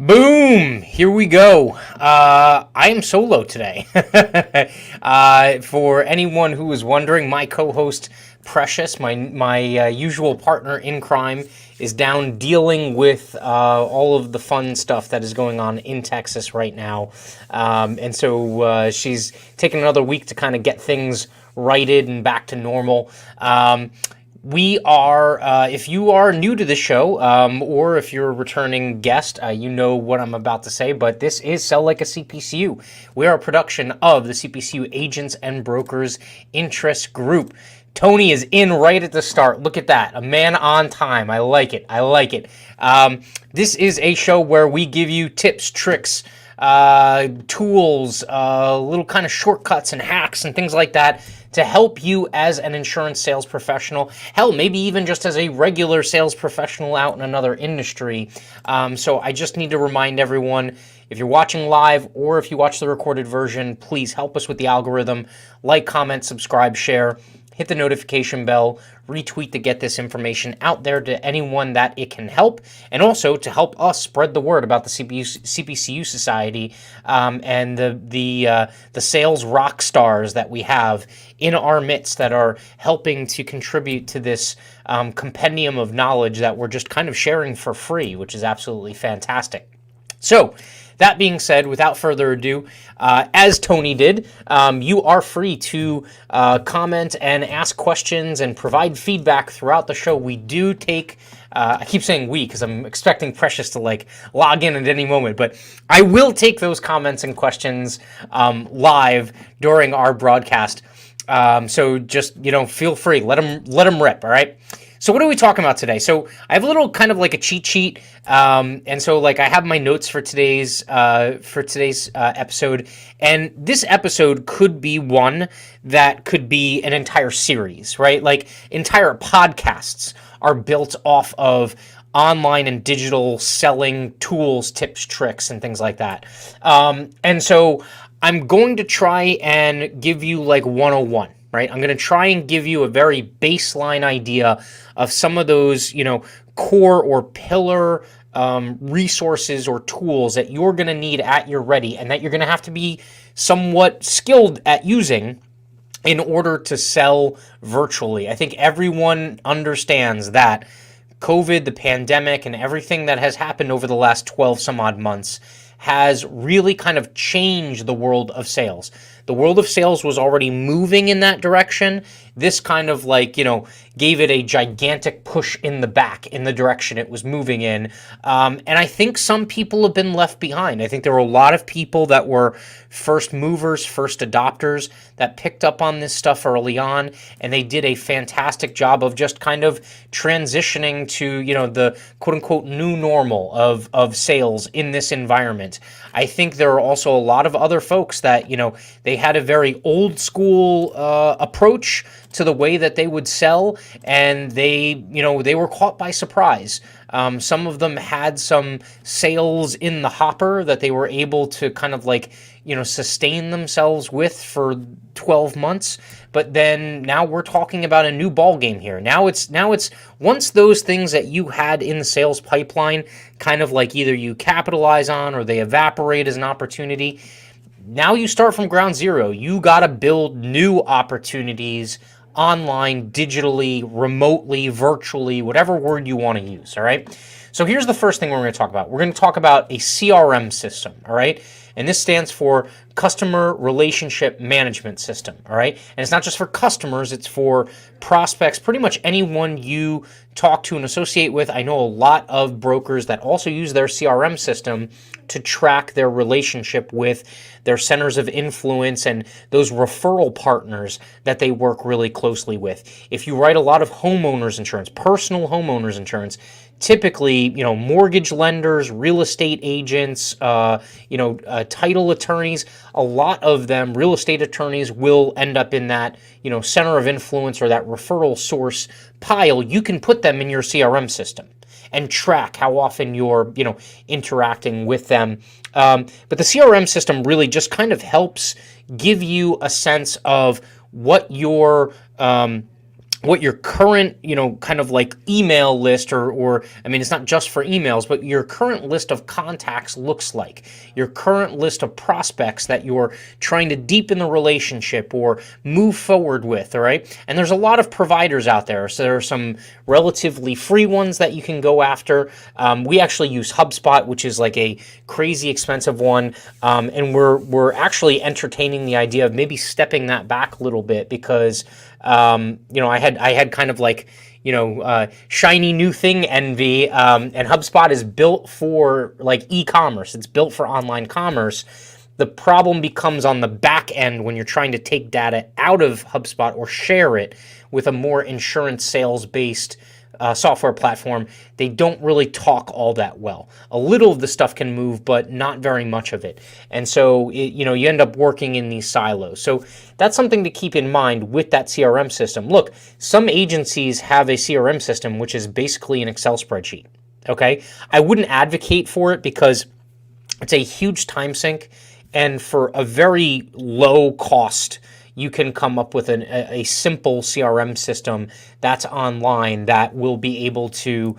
Boom! Here we go. I am solo today. For anyone who is wondering, my co-host Precious, my usual partner in crime, is down dealing with all of the fun stuff that is going on in Texas right now, and so she's taking another week to kind of get things righted and back to normal. We are, if you are new to the show, or if you're a returning guest, you know what I'm about to say, but this is Sell Like a CPCU. We are a production of the CPCU Agents and Brokers Interest Group. Tony is in right at the start. Look at that. A man on time. I like it. I like it. This is a show where we give you tips, tricks, tools, little kind of shortcuts and hacks and things like that to help you as an insurance sales professional. Hell, maybe even just as a regular sales professional out in another industry. So I just need to remind everyone, if you're watching live or if you watch the recorded version, please help us with the algorithm. Like, comment, subscribe, share. Hit the notification bell, retweet to get this information out there to anyone that it can help, and also to help us spread the word about the CPCU Society and the sales rock stars that we have in our midst that are helping to contribute to this compendium of knowledge that we're just kind of sharing for free, which is absolutely fantastic. So, that being said, without further ado, as Tony did, you are free to comment and ask questions and provide feedback throughout the show. We do take, I keep saying we because I'm expecting Precious to log in at any moment, but I will take those comments and questions live during our broadcast. So just, feel free, let them rip, all right? So what are we talking about today? So I have a little kind of like a cheat sheet, and so I have my notes for today's episode, and this episode could be one that could be an entire series, right? Like entire podcasts are built off of online and digital selling tools, tips, tricks, and things like that. And so I'm going to try and give you 101. Right, I'm going to try and give you a very baseline idea of some of those, core or pillar resources or tools that you're going to need at your ready and that you're going to have to be somewhat skilled at using in order to sell virtually. I think everyone understands that COVID, the pandemic, and everything that has happened over the last 12 some odd months has really kind of changed the world of sales. The world of sales was already moving in that direction. This kind of gave it a gigantic push in the back in the direction it was moving in. And I think some people have been left behind. I think there were a lot of people that were first movers, first adopters that picked up on this stuff early on, and they did a fantastic job of just kind of transitioning to, the quote unquote new normal of sales in this environment. I think there are also a lot of other folks that, they had a very old school approach to the way that they would sell, and they were caught by surprise. Some of them had some sales in the hopper that they were able to kind of sustain themselves with for 12 months. But then now we're talking about a new ball game here. Now it's once those things that you had in the sales pipeline kind of either you capitalize on or they evaporate as an opportunity, Now you start from ground zero. You got to build new opportunities online, digitally, remotely, virtually, whatever word you want to use, all right? So here's the first thing we're going to talk about. We're going to talk about a CRM system, all right? And this stands for Customer Relationship Management System, all right? And it's not just for customers, it's for prospects, pretty much anyone you talk to and associate with. I know a lot of brokers that also use their CRM system to track their relationship with their centers of influence and those referral partners that they work really closely with. If you write a lot of homeowners insurance, personal homeowners insurance, typically, mortgage lenders, real estate agents, title attorneys, a lot of them, real estate attorneys, will end up in that, center of influence or that referral source pile. You can put them in your CRM system and track how often you're, interacting with them. But the CRM system really just kind of helps give you a sense of what your current, kind of like email list or it's not just for emails, but your current list of contacts looks like, your current list of prospects that you're trying to deepen the relationship or move forward with, all right? And there's a lot of providers out there. So there are some relatively free ones that you can go after. We actually use HubSpot, which is like a crazy expensive one. And we're actually entertaining the idea of maybe stepping that back a little bit because I had kind of like, shiny new thing envy, and HubSpot is built for like e-commerce. It's built for online commerce. The problem becomes on the back end when you're trying to take data out of HubSpot or share it with a more insurance sales-based software platform. They don't really talk all that well. A little of the stuff can move, but not very much of it. And so, you end up working in these silos. So that's something to keep in mind with that CRM system. Look, some agencies have a CRM system, which is basically an Excel spreadsheet. Okay. I wouldn't advocate for it because it's a huge time sink, and for a very low cost, you can come up with a simple CRM system that's online that will be able to,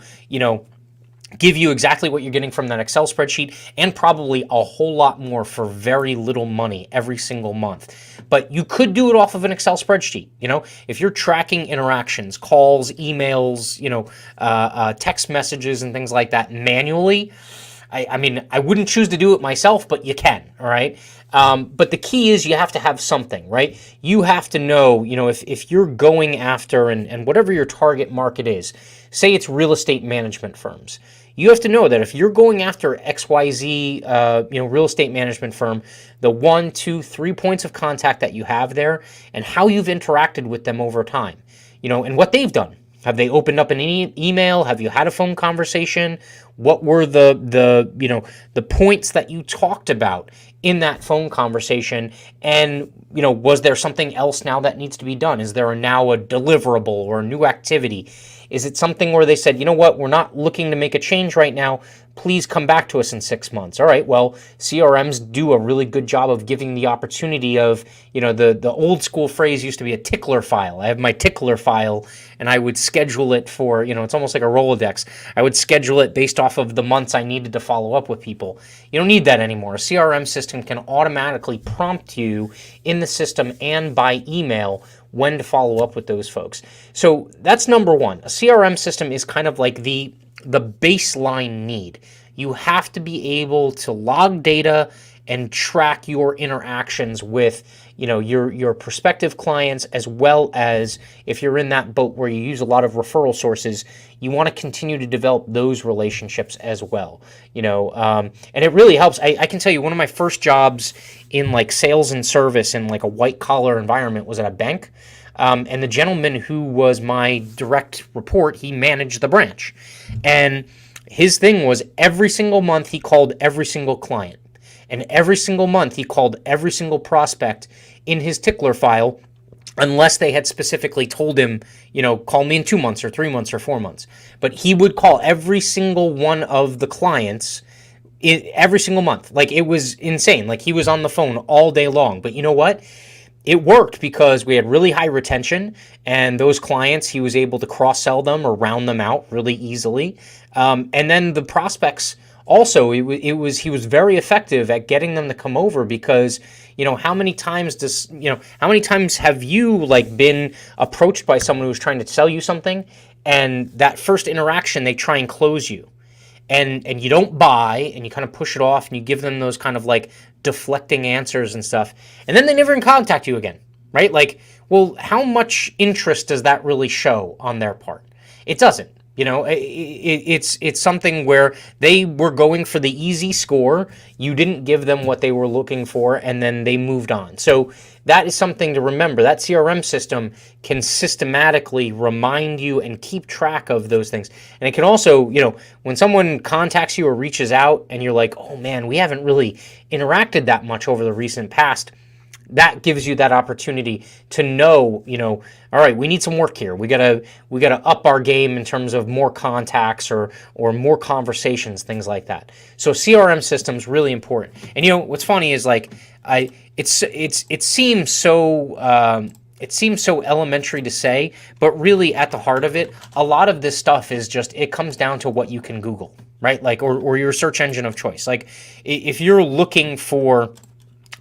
give you exactly what you're getting from that Excel spreadsheet and probably a whole lot more for very little money every single month. But you could do it off of an Excel spreadsheet. If you're tracking interactions, calls, emails, text messages and things like that manually, I wouldn't choose to do it myself, but you can, all right? But the key is you have to have something, right? You have to know, if you're going after and whatever your target market is, say it's real estate management firms. You have to know that if you're going after XYZ, real estate management firm, the 1, 2, 3 points of contact that you have there and how you've interacted with them over time, and what they've done. Have they opened up an email? Have you had a phone conversation? What were the points that you talked about in that phone conversation? And, was there something else now that needs to be done? Is there now a deliverable or a new activity? Is it something where they said, you know what, we're not looking to make a change right now. Please come back to us in 6 months. All right, well, CRMs do a really good job of giving the opportunity of, the old school phrase used to be a tickler file. I have my tickler file and I would schedule it for, it's almost like a Rolodex. I would schedule it based off of the months I needed to follow up with people. You don't need that anymore. A CRM system can automatically prompt you in the system and by email when to follow up with those folks. So that's number one. A CRM system is kind of like the baseline need. You have to be able to log data and track your interactions with, your prospective clients, as well as if you're in that boat where you use a lot of referral sources, you want to continue to develop those relationships as well. And it really helps. I can tell you one of my first jobs in like sales and service in like a white collar environment was at a bank. And the gentleman who was my direct report, he managed the branch. And his thing was every single month he called every single client. And every single month he called every single prospect in his tickler file, unless they had specifically told him, call me in 2 months or 3 months or 4 months. But he would call every single one of the clients every single month. Like, it was insane. Like, he was on the phone all day long. But you know what? It worked because we had really high retention, and those clients, he was able to cross-sell them or round them out really easily. And then the prospects also he was very effective at getting them to come over because, how many times have you like been approached by someone who's trying to sell you something, and that first interaction they try and close you, and you don't buy, and you kind of push it off, and you give them those kind of like deflecting answers and stuff, and then they never even contact you again, right? Like, well, how much interest does that really show on their part? It doesn't. It's something where they were going for the easy score. You didn't give them what they were looking for, and then they moved on. So that is something to remember. That CRM system can systematically remind you and keep track of those things. And it can also, when someone contacts you or reaches out and you're like, oh man, we haven't really interacted that much over the recent past, that gives you that opportunity to know, all right, we need some work here. We gotta up our game in terms of more contacts or more conversations, things like that. So CRM system's really important. And what's funny is like it seems so elementary to say, but really at the heart of it, a lot of this stuff is just, it comes down to what you can Google, right? Like, or your search engine of choice. Like if you're looking for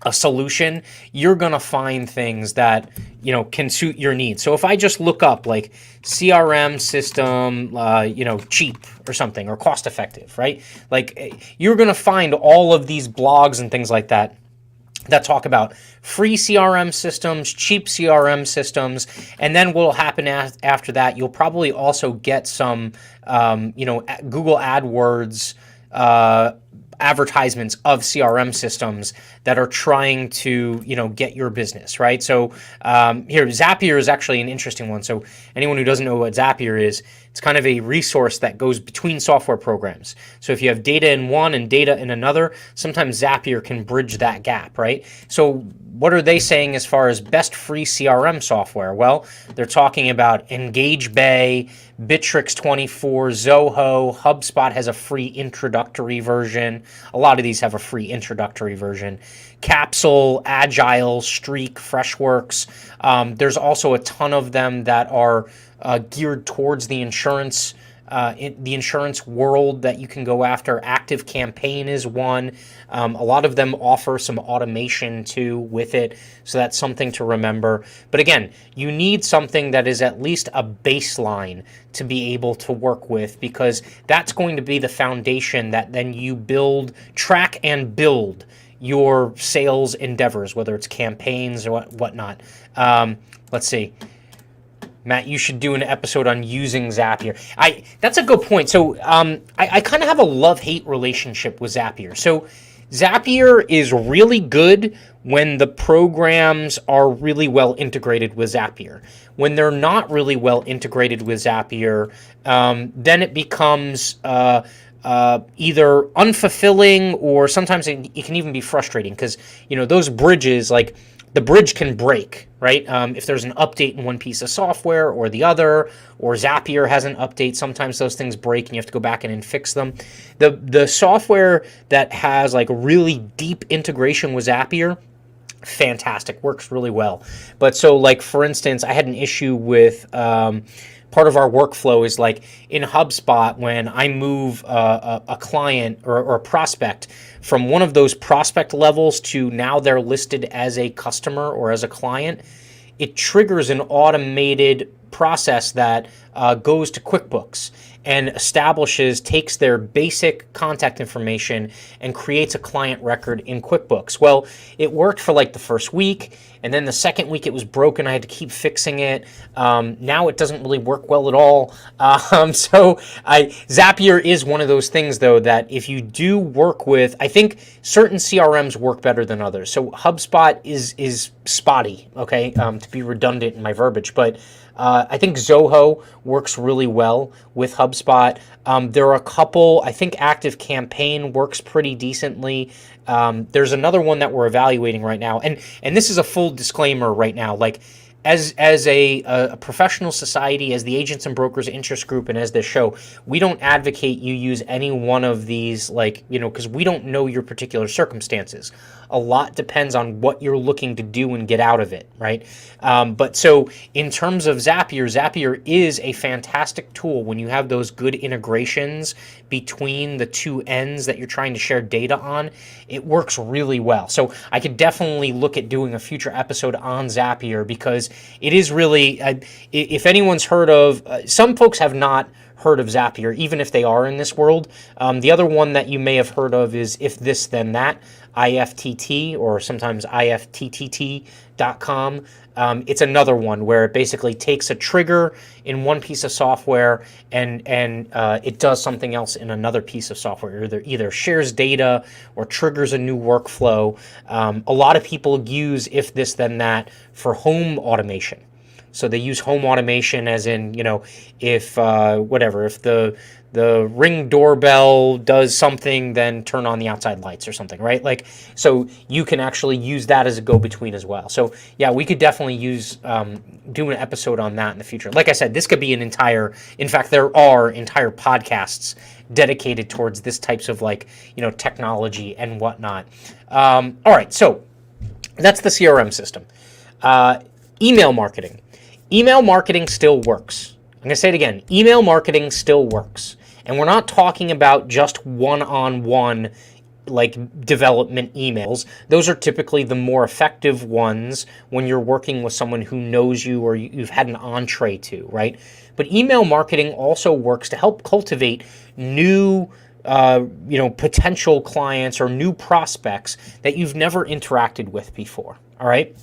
a solution, you're going to find things that, can suit your needs. So if I just look up like CRM system, cheap or something, or cost effective, right? Like you're going to find all of these blogs and things like that talk about free CRM systems, cheap CRM systems, and then what will happen after that, you'll probably also get some, Google AdWords, advertisements of CRM systems that are trying to, get your business, right? So here, Zapier is actually an interesting one. So anyone who doesn't know what Zapier is, it's kind of a resource that goes between software programs. So if you have data in one and data in another, sometimes Zapier can bridge that gap, right? So what are they saying as far as best free CRM software? Well, they're talking about EngageBay, Bitrix24, Zoho, HubSpot has a free introductory version. A lot of these have a free introductory version. Capsule, Agile, Streak, Freshworks. There's also a ton of them that are geared towards the insurance world that you can go after. Active Campaign is one. A lot of them offer some automation too with it, so that's something to remember. But again, you need something that is at least a baseline to be able to work with, because that's going to be the foundation that then you track and build your sales endeavors, whether it's campaigns or whatnot. Let's see. Matt, you should do an episode on using Zapier. That's a good point. So I kind of have a love-hate relationship with Zapier. So Zapier is really good when the programs are really well integrated with Zapier. When they're not really well integrated with Zapier, then it becomes either unfulfilling, or sometimes it can even be frustrating, because those bridges, like the bridge can break, right? If there's an update in one piece of software or the other, or Zapier has an update, sometimes those things break and you have to go back in and fix them. The software that has like really deep integration with Zapier, fantastic, works really well. But so like, for instance, I had an issue with part of our workflow is like in HubSpot, when I move a client or a prospect from one of those prospect levels to now they're listed as a customer or as a client, it triggers an automated process that goes to QuickBooks and takes their basic contact information and creates a client record in QuickBooks. Well, it worked for like the first week, and then the second week it was broken. I had to keep fixing it. Now it doesn't really work well at all. Zapier is one of those things, though, that if you do work with, I think certain CRMs work better than others. So HubSpot is spotty, okay, to be redundant in my verbiage, but I think Zoho works really well with HubSpot. There are a couple, I think Active Campaign works pretty decently. There's another one that we're evaluating right now. And this is a full disclaimer right now. Like, as a professional society, as the Agents and Brokers Interest Group, and as this show, we don't advocate you use any one of these, like, because we don't know your particular circumstances. A lot depends on what you're looking to do and get out of it, right? But so in terms of Zapier, Zapier is a fantastic tool when you have those good integrations between the two ends that you're trying to share data on. It works really well. So I could definitely look at doing a future episode on Zapier, because it is really, if anyone's heard of, some folks have not heard of Zapier, even if they are in this world. The other one that you may have heard of is If This Then That, Ifttt, or sometimes ifttt.com. It's another one where it basically takes a trigger in one piece of software and it does something else in another piece of software. Either shares data or triggers a new workflow. A lot of people use If This Then That for home automation. So they use home automation as in, if the Ring doorbell does something, then turn on the outside lights or something, right? Like, so you can actually use that as a go-between as well. So yeah, we could definitely use, do an episode on that in the future. Like I said, this could be in fact, there are entire podcasts dedicated towards this types of technology and whatnot. All right, so that's the CRM system. Email marketing. Email marketing still works. I'm going to say it again. Email marketing still works. And we're not talking about just one-on-one development emails. Those are typically the more effective ones when you're working with someone who knows you or you've had an entree to, right? But email marketing also works to help cultivate new potential clients or new prospects that you've never interacted with before, all right?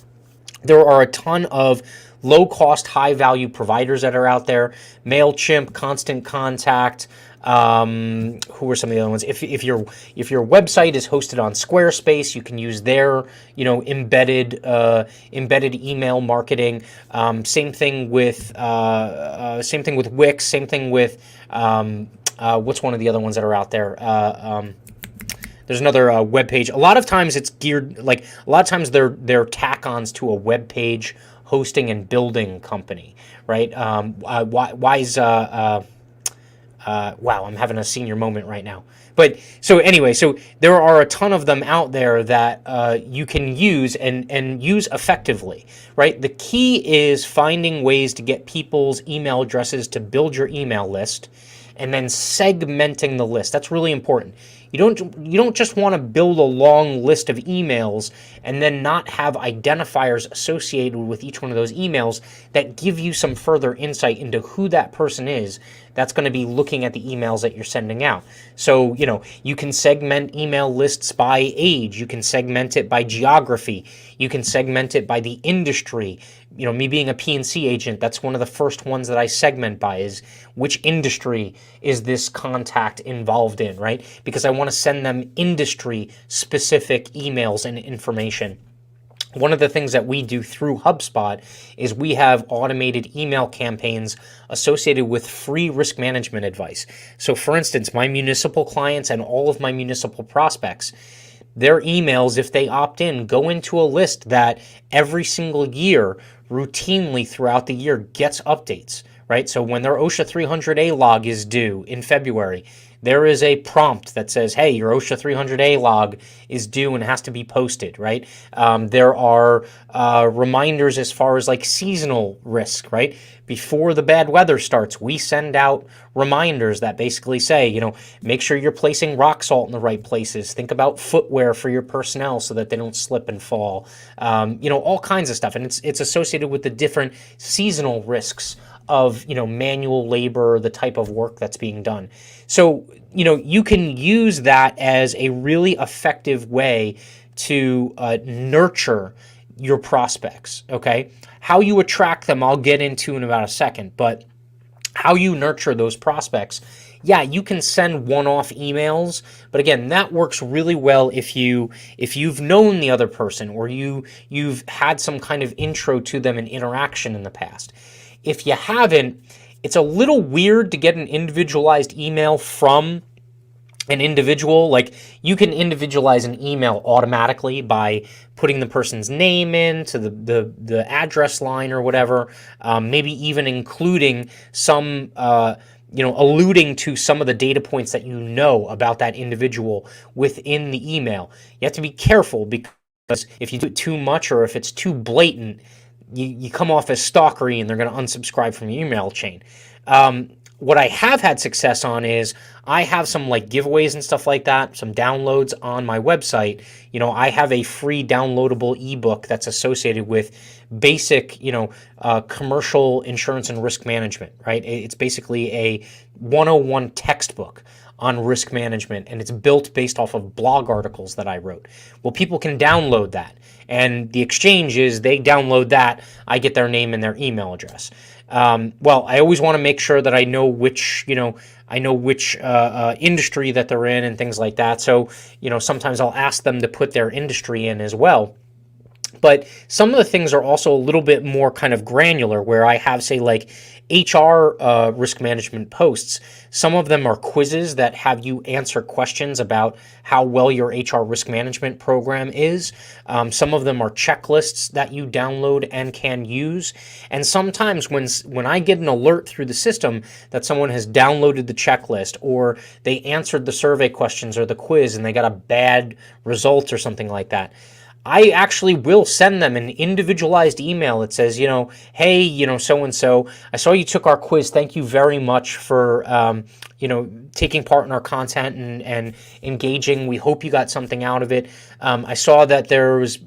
There are a ton of low-cost, high-value providers that are out there. MailChimp, Constant Contact. Who are some of the other ones? If your website is hosted on Squarespace, you can use their embedded email marketing. Same thing with Wix. Same thing with what's one of the other ones that are out there? There's another web page. A lot of times it's geared, a lot of times they're tack-ons to a web page hosting and building company, right? Wow, I'm having a senior moment right now. But so anyway, so there are a ton of them out there that you can use and use effectively, right? The key is finding ways to get people's email addresses to build your email list, and then segmenting the list. That's really important. You don't just want to build a long list of emails and then not have identifiers associated with each one of those emails that give you some further insight into who that person is that's going to be looking at the emails that you're sending out. So, you can segment email lists by age. You can segment it by geography. You can segment it by the industry. Me being a P&C agent, that's one of the first ones that I segment by is which industry is this contact involved in, right? Because I want to send them industry-specific emails and information. One of the things that we do through HubSpot is we have automated email campaigns associated with free risk management advice. So for instance, my municipal clients and all of my municipal prospects, their emails, if they opt in, go into a list that every single year, routinely throughout the year, gets updates, right? So when their OSHA 300A log is due in February, there is a prompt that says, hey, your OSHA 300A log is due and has to be posted, right? There are reminders as far as seasonal risk, right? Before the bad weather starts, we send out reminders that basically say, make sure you're placing rock salt in the right places. Think about footwear for your personnel so that they don't slip and fall. All kinds of stuff. And it's associated with the different seasonal risks of manual labor, the type of work that's being done. So you can use that as a really effective way to nurture your prospects. Okay, how you attract them, I'll get into in about a second, but how you nurture those prospects. Yeah, you can send one-off emails, but again, that works really well if you've known the other person or you've had some kind of intro to them and interaction in the past. If you haven't, it's a little weird to get an individualized email from an individual, like you can individualize an email automatically by putting the person's name into the address line or whatever, maybe even including some alluding to some of the data points that you know about that individual within the email. You have to be careful, because if you do it too much or if it's too blatant, you come off as stalkery and they're going to unsubscribe from your email chain. What I have had success on is I have some like giveaways and stuff like that, some downloads on my website. I have a free downloadable ebook that's associated with basic, commercial insurance and risk management, right? It's basically a 101 textbook on risk management, and it's built based off of blog articles that I wrote. Well, people can download that, and the exchange is they download that, I get their name and their email address. Well, I always want to make sure that I know which industry that they're in and things like that. So, sometimes I'll ask them to put their industry in as well. But some of the things are also a little bit more kind of granular, where I have, say, like HR risk management posts. Some of them are quizzes that have you answer questions about how well your HR risk management program is. Some of them are checklists that you download and can use. And sometimes when I get an alert through the system that someone has downloaded the checklist, or they answered the survey questions or the quiz and they got a bad result or something like that, I actually will send them an individualized email that says, hey, so-and-so, I saw you took our quiz. Thank you very much for, taking part in our content and engaging. We hope you got something out of it. I saw that there was,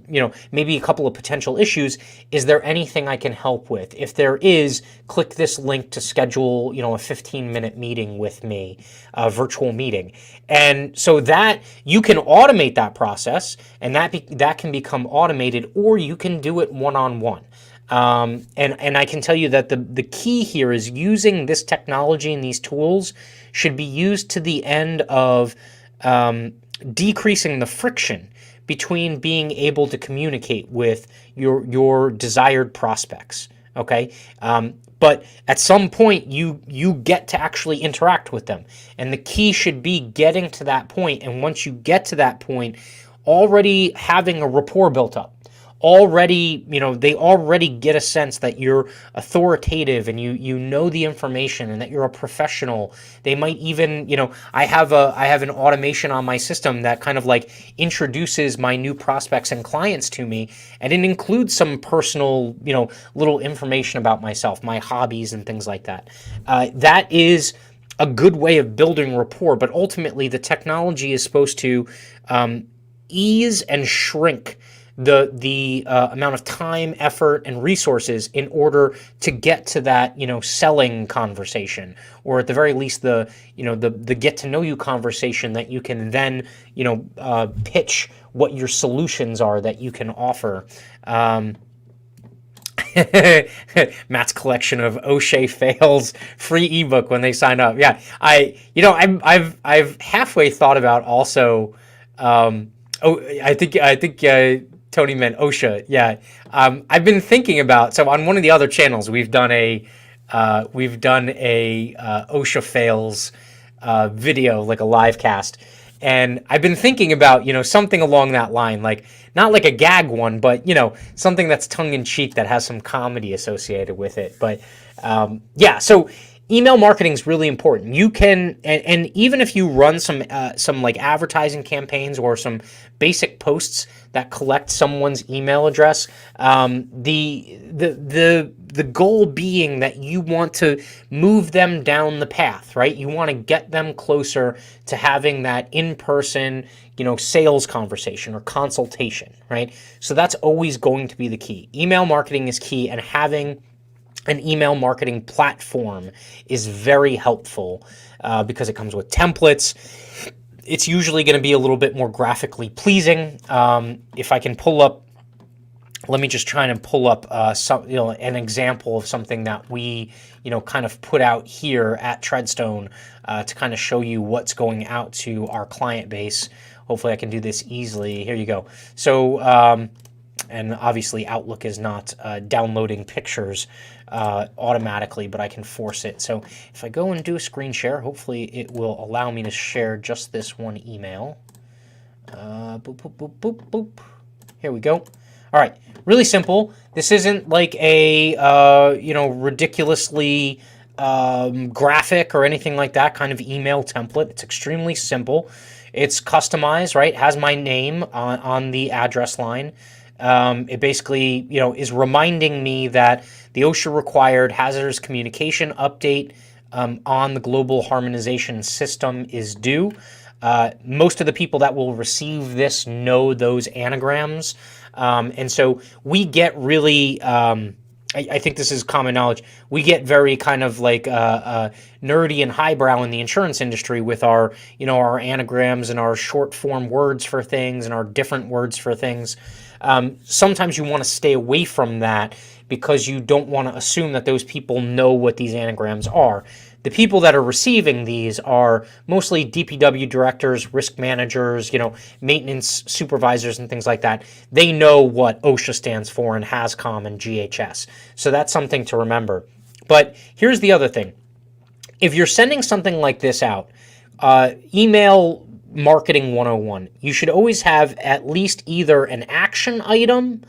maybe a couple of potential issues. Is there anything I can help with? If there is, click this link to schedule, a 15-minute meeting with me, a virtual meeting. And so that you can automate that process, and that can become automated, or you can do it one-on-one. And I can tell you that the key here is using this technology and these tools should be used to the end of decreasing the friction between being able to communicate with your desired prospects. Okay. But at some point you get to actually interact with them. And the key should be getting to that point. And once you get to that point, already having a rapport built up. Already, they already get a sense that you're authoritative and you know the information and that you're a professional. They might even, I have an automation on my system that kind of like introduces my new prospects and clients to me, and it includes some personal, little information about myself, my hobbies and things like that. That is a good way of building rapport, but ultimately the technology is supposed to ease and shrink the amount of time, effort, and resources in order to get to that, selling conversation, or at the very least the get to know you conversation that you can then, pitch what your solutions are that you can offer. Matt's collection of O'Shea fails free ebook when they sign up. Yeah, I've halfway thought about also. I think Tony meant OSHA. Yeah. I've been thinking about, so on one of the other channels, we've done a OSHA fails video, like a live cast. And I've been thinking about, something along that line, like not like a gag one, but, something that's tongue in cheek that has some comedy associated with it. But so email marketing is really important. You can, and even if you run some like advertising campaigns or some basic posts that collect someone's email address, the goal being that you want to move them down the path, right? You want to get them closer to having that in-person, sales conversation or consultation, right? So that's always going to be the key. Email marketing is key, and having an email marketing platform is very helpful because it comes with templates. It's usually going to be a little bit more graphically pleasing. If I can pull up, let me just try and pull up an example of something that we kind of put out here at Treadstone to kind of show you what's going out to our client base. Hopefully I can do this easily. Here you go. So And obviously Outlook is not downloading pictures automatically, but I can force it. So if I go and do a screen share, hopefully it will allow me to share just this one email. Boop, boop, boop, boop, boop. Here we go. All right, really simple. This isn't like a ridiculously graphic or anything like that kind of email template. It's extremely simple. It's customized, right? Has my name on the address line. It basically, is reminding me that the OSHA required hazardous communication update on the global harmonization system is due. Most of the people that will receive this know those anagrams. And so we get really, I think this is common knowledge, we get very kind of like nerdy and highbrow in the insurance industry with our, our anagrams and our short form words for things and our different words for things. Sometimes you want to stay away from that because you don't want to assume that those people know what these anagrams are. The people that are receiving these are mostly DPW directors, risk managers, maintenance supervisors and things like that. They know what OSHA stands for and HAZCOM and GHS. So that's something to remember. But here's the other thing. If you're sending something like this out, email marketing 101, you should always have at least either an action item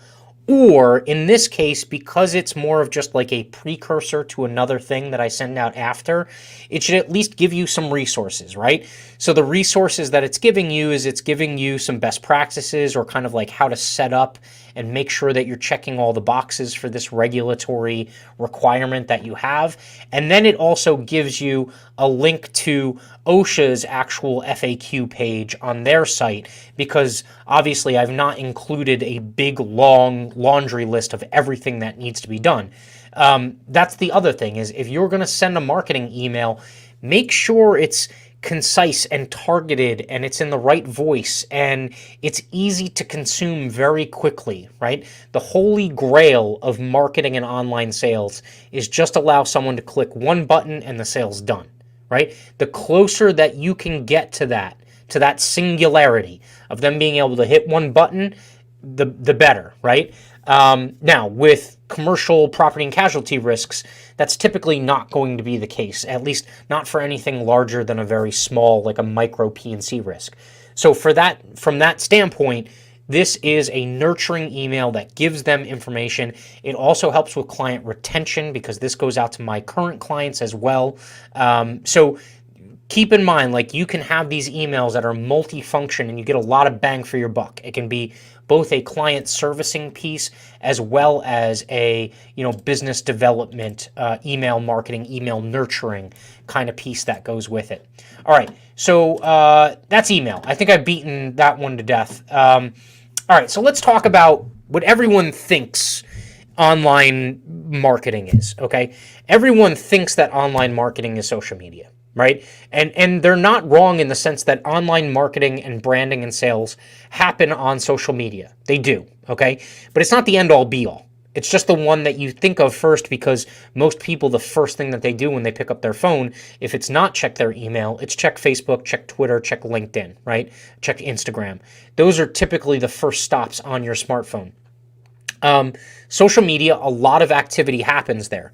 or, in this case, because it's more of just like a precursor to another thing that I send out after, it should at least give you some resources, right? So the resources that it's giving you is it's giving you some best practices or kind of like how to set up and make sure that you're checking all the boxes for this regulatory requirement that you have. And then it also gives you a link to OSHA's actual FAQ page on their site, because obviously I've not included a big long laundry list of everything that needs to be done. That's the other thing, is if you're going to send a marketing email, make sure it's concise and targeted and it's in the right voice and it's easy to consume very quickly, right? The holy grail of marketing and online sales is just allow someone to click one button and the sale's done, right? The closer that you can get to that singularity of them being able to hit one button, the better, right? Now, with commercial property and casualty risks, that's typically not going to be the case, at least not for anything larger than a very small, like a micro P&C risk. So from that standpoint, this is a nurturing email that gives them information. It also helps with client retention because this goes out to my current clients as well. So keep in mind, like, you can have these emails that are multifunction and you get a lot of bang for your buck. It can be both a client servicing piece as well as a business development, email marketing, email nurturing kind of piece that goes with it. All right, so that's email. I think I've beaten that one to death. All right, so let's talk about what everyone thinks online marketing is, okay? Everyone thinks that online marketing is social media, right? And they're not wrong in the sense that online marketing and branding and sales happen on social media. They do, okay? But it's not the end-all be-all. It's just the one that you think of first, because most people, the first thing that they do when they pick up their phone, if it's not check their email, it's check Facebook, check Twitter, check LinkedIn, right? Check Instagram. Those are typically the first stops on your smartphone. Social media, a lot of activity happens there.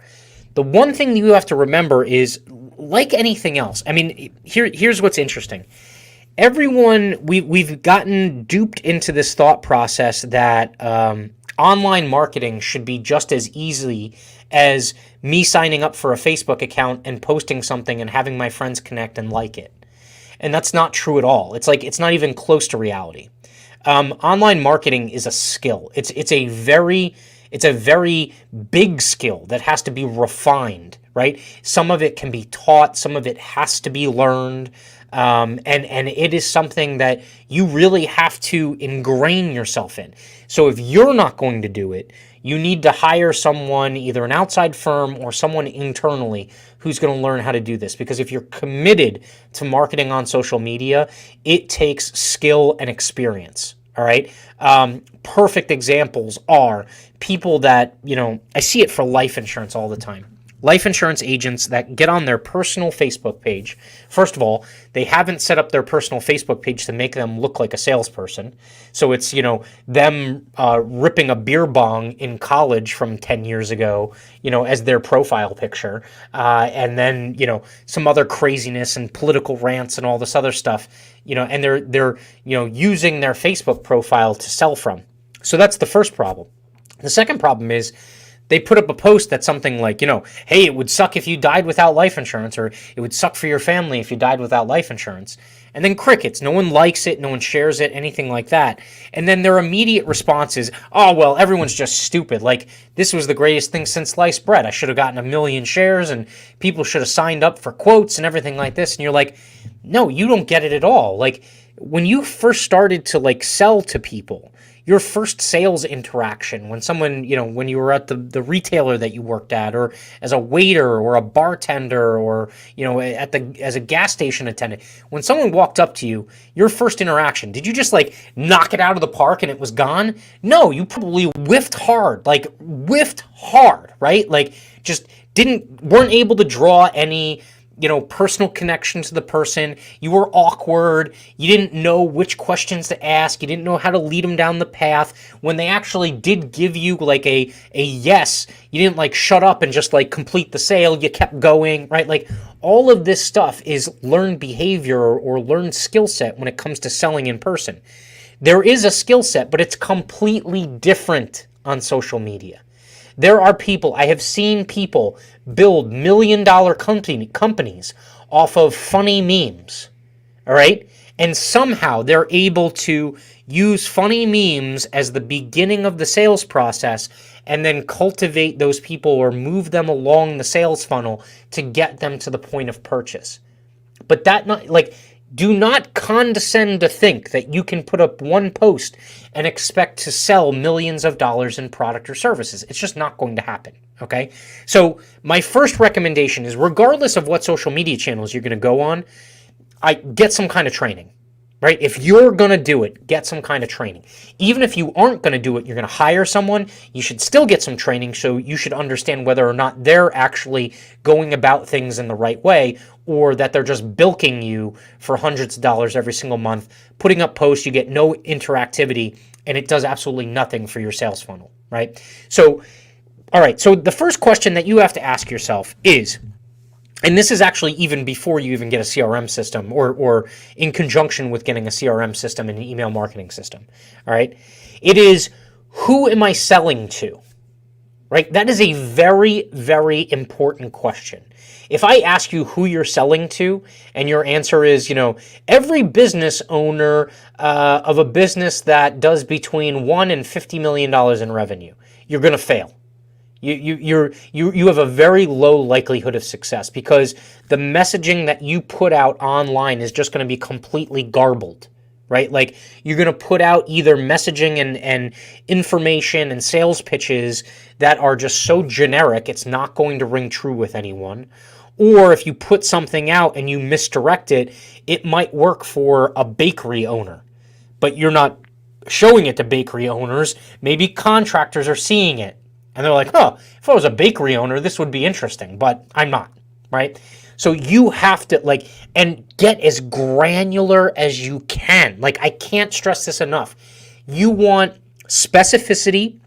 The one thing you have to remember is, like anything else, I mean, here's what's interesting. We've gotten duped into this thought process that online marketing should be just as easy as me signing up for a Facebook account and posting something and having my friends connect and like it. And that's not true at all. It's not even close to reality. Online marketing is a skill. It's a very big skill that has to be refined, right? Some of it can be taught, some of it has to be learned, and it is something that you really have to ingrain yourself in. So if you're not going to do it, you need to hire someone, either an outside firm or someone internally, who's going to learn how to do this. Because if you're committed to marketing on social media, it takes skill and experience. All right. Perfect examples are people that, I see it for life insurance all the time. life insurance agents that get on their personal Facebook page. First of all, they haven't set up their personal Facebook page to make them look like a salesperson. So it's, them ripping a beer bong in college from 10 years ago, as their profile picture. And then, some other craziness and political rants and all this other stuff, and they're using their Facebook profile to sell from. So that's the first problem. The second problem is they put up a post that's something like, hey, it would suck if you died without life insurance, or it would suck for your family if you died without life insurance. And then crickets. No one likes it. No one shares it, anything like that. And then their immediate response is, oh, well, everyone's just stupid. Like, this was the greatest thing since sliced bread. I should have gotten 1 million shares and people should have signed up for quotes and everything like this. And you're like, no, you don't get it at all. Like, when you first started to sell to people, your first sales interaction, when someone, when you were at the retailer that you worked at, or as a waiter or a bartender, or, as a gas station attendant, when someone walked up to you, your first interaction, did you just knock it out of the park and it was gone? No, you probably whiffed hard, right? Just weren't able to draw any personal connection to the person. You were awkward. You didn't know which questions to ask. You didn't know how to lead them down the path. When they actually did give you a yes, you didn't shut up and just complete the sale. You kept going, right? All of this stuff is learned behavior or learned skill set when it comes to selling in person. There is a skill set, but it's completely different on social media. There are people, I have seen people build $1 million companies off of funny memes, all right? And somehow they're able to use funny memes as the beginning of the sales process and then cultivate those people or move them along the sales funnel to get them to the point of purchase. But do not condescend to think that you can put up one post and expect to sell millions of dollars in product or services. It's just not going to happen, okay? So my first recommendation is, regardless of what social media channels you're going to go on, get some kind of training, right? If you're going to do it, get some kind of training. Even if you aren't going to do it, you're going to hire someone, you should still get some training, so you should understand whether or not they're actually going about things in the right way, or that they're just bilking you for hundreds of dollars every single month, putting up posts, you get no interactivity, and it does absolutely nothing for your sales funnel, right? So, all right, so the first question that you have to ask yourself is, and this is actually even before you even get a CRM system, or in conjunction with getting a CRM system and an email marketing system, all right? It is, who am I selling to, right? That is a very, very important question. If I ask you who you're selling to, and your answer is, every business owner of a business that does between $1 and $50 million in revenue, you're going to fail. You have a very low likelihood of success, because the messaging that you put out online is just going to be completely garbled, right? You're going to put out either messaging and information and sales pitches that are just so generic, it's not going to ring true with anyone. Or if you put something out and you misdirect it, it might work for a bakery owner, but you're not showing it to bakery owners. Maybe contractors are seeing it, and they're like, oh, if I was a bakery owner, this would be interesting, but I'm not, right? So you have to and get as granular as you can. I can't stress this enough. You want specificity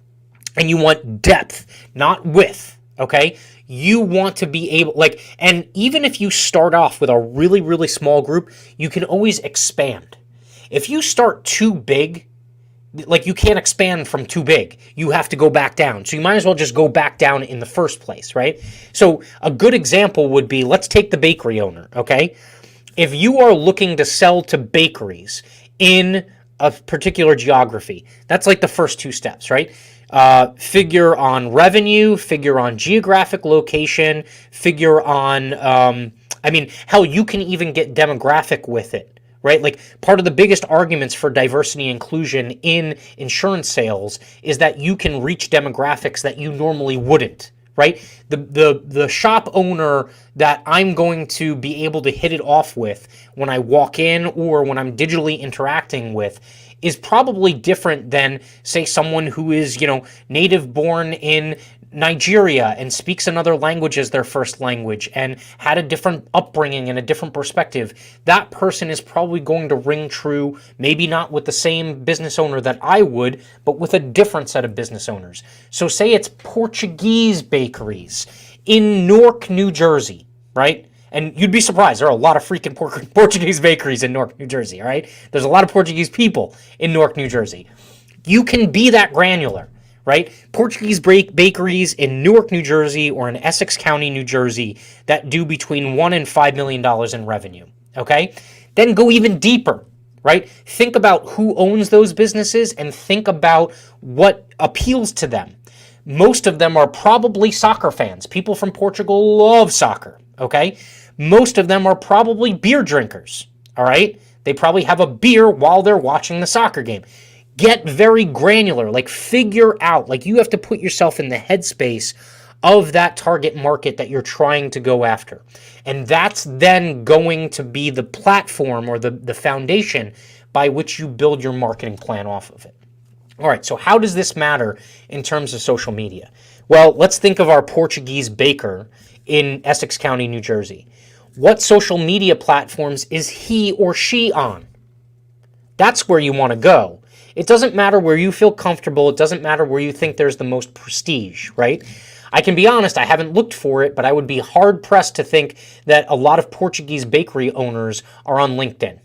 and you want depth, not width, okay? You want to be able, and even if you start off with a really, really small group, you can always expand. If you start too big, you can't expand from too big. You have to go back down. So you might as well just go back down in the first place, right? So a good example would be, let's take the bakery owner, okay? If you are looking to sell to bakeries in a particular geography, that's the first two steps, right? Figure on revenue, figure on geographic location, figure on, hell, you can even get demographic with it, right? Part of the biggest arguments for diversity and inclusion in insurance sales is that you can reach demographics that you normally wouldn't, right? The shop owner that I'm going to be able to hit it off with when I walk in or when I'm digitally interacting with is probably different than, say, someone who is, native born in Nigeria and speaks another language as their first language and had a different upbringing and a different perspective, that person is probably going to ring true, maybe not with the same business owner that I would, but with a different set of business owners. So say it's Portuguese bakeries in Newark, New Jersey, right? And you'd be surprised, there are a lot of freaking Portuguese bakeries in Newark, New Jersey, all right? There's a lot of Portuguese people in Newark, New Jersey. You can be that granular, right? Portuguese bakeries in Newark, New Jersey, or in Essex County, New Jersey, that do between $1 and $5 million in revenue, okay? Then go even deeper, right? Think about who owns those businesses and think about what appeals to them. Most of them are probably soccer fans. People from Portugal love soccer, okay? Most of them are probably beer drinkers, all right? They probably have a beer while they're watching the soccer game. Get very granular, like figure out, like you have to put yourself in the headspace of that target market that you're trying to go after. And that's then going to be the platform or the foundation by which you build your marketing plan off of it. All right, so how does this matter in terms of social media? Well, let's think of our Portuguese baker in Essex County, New Jersey. What social media platforms is he or she on? That's where you want to go. It doesn't matter where you feel comfortable. It doesn't matter where you think there's the most prestige, right? I can be honest, I haven't looked for it, but I would be hard-pressed to think that a lot of Portuguese bakery owners are on LinkedIn,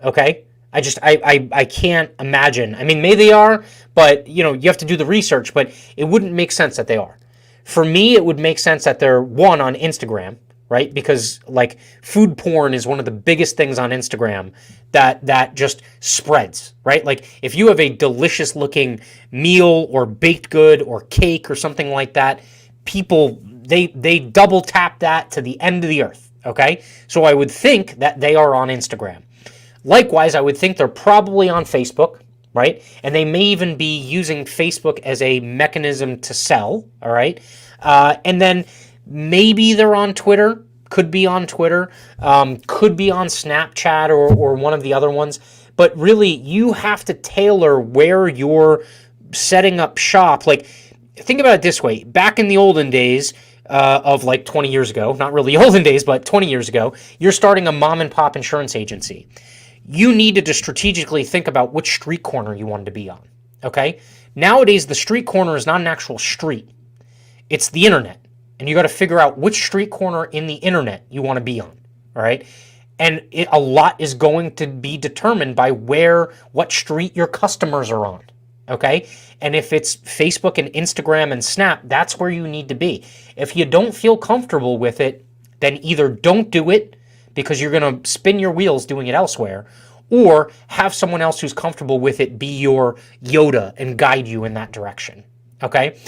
okay? I can't imagine. I mean, maybe they are, but, you have to do the research, but it wouldn't make sense that they are. For me, it would make sense that they're, one, on Instagram, right? Because like food porn is one of the biggest things on Instagram that just spreads, right? Like if you have a delicious looking meal or baked good or cake or something like that, people, they double tap that to the end of the earth, okay? So I would think that they are on Instagram. Likewise, I would think they're probably on Facebook, right? And they may even be using Facebook as a mechanism to sell, all right? And then maybe they're on Twitter, could be on Twitter, could be on Snapchat or one of the other ones. But really, you have to tailor where you're setting up shop. Like, think about it this way. Back in the olden days of like 20 years ago, not really olden days, but 20 years ago, you're starting a mom and pop insurance agency. You needed to strategically think about which street corner you wanted to be on, okay? Nowadays, the street corner is not an actual street. It's the internet. And you got to figure out which street corner in the internet you want to be on, all right? And a lot is going to be determined by what street your customers are on, okay? And if it's Facebook and Instagram and Snap, that's where you need to be. If you don't feel comfortable with it, then either don't do it because you're going to spin your wheels doing it elsewhere, or have someone else who's comfortable with it be your Yoda and guide you in that direction, okay?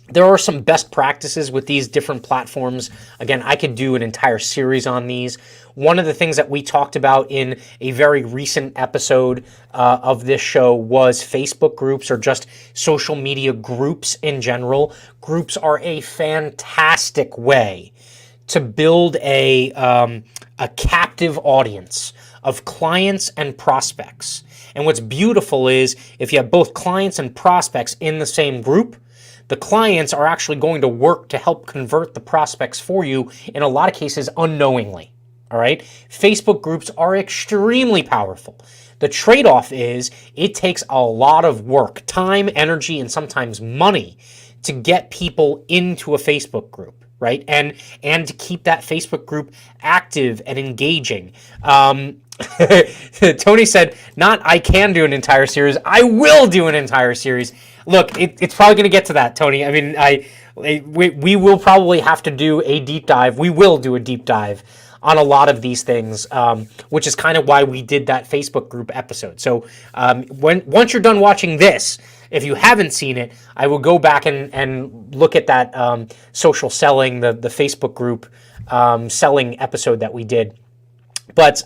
There are some best practices with these different platforms. Again, I could do an entire series on these. One of the things that we talked about in a very recent episode of this show was Facebook groups or just social media groups in general. Groups are a fantastic way to build a captive audience of clients and prospects. And what's beautiful is if you have both clients and prospects in the same group, the clients are actually going to work to help convert the prospects for you, in a lot of cases unknowingly, all right? Facebook groups are extremely powerful. The trade-off is it takes a lot of work, time, energy, and sometimes money to get people into a Facebook group, right? And to keep that Facebook group active and engaging. Tony said, I can do an entire series. I will do an entire series. Look, it's probably going to get to that, Tony. I mean, we will probably have to do a deep dive. We will do a deep dive on a lot of these things, which is kind of why we did that Facebook group episode. So once you're done watching this, if you haven't seen it, I will go back and look at that social selling, the Facebook group selling episode that we did. But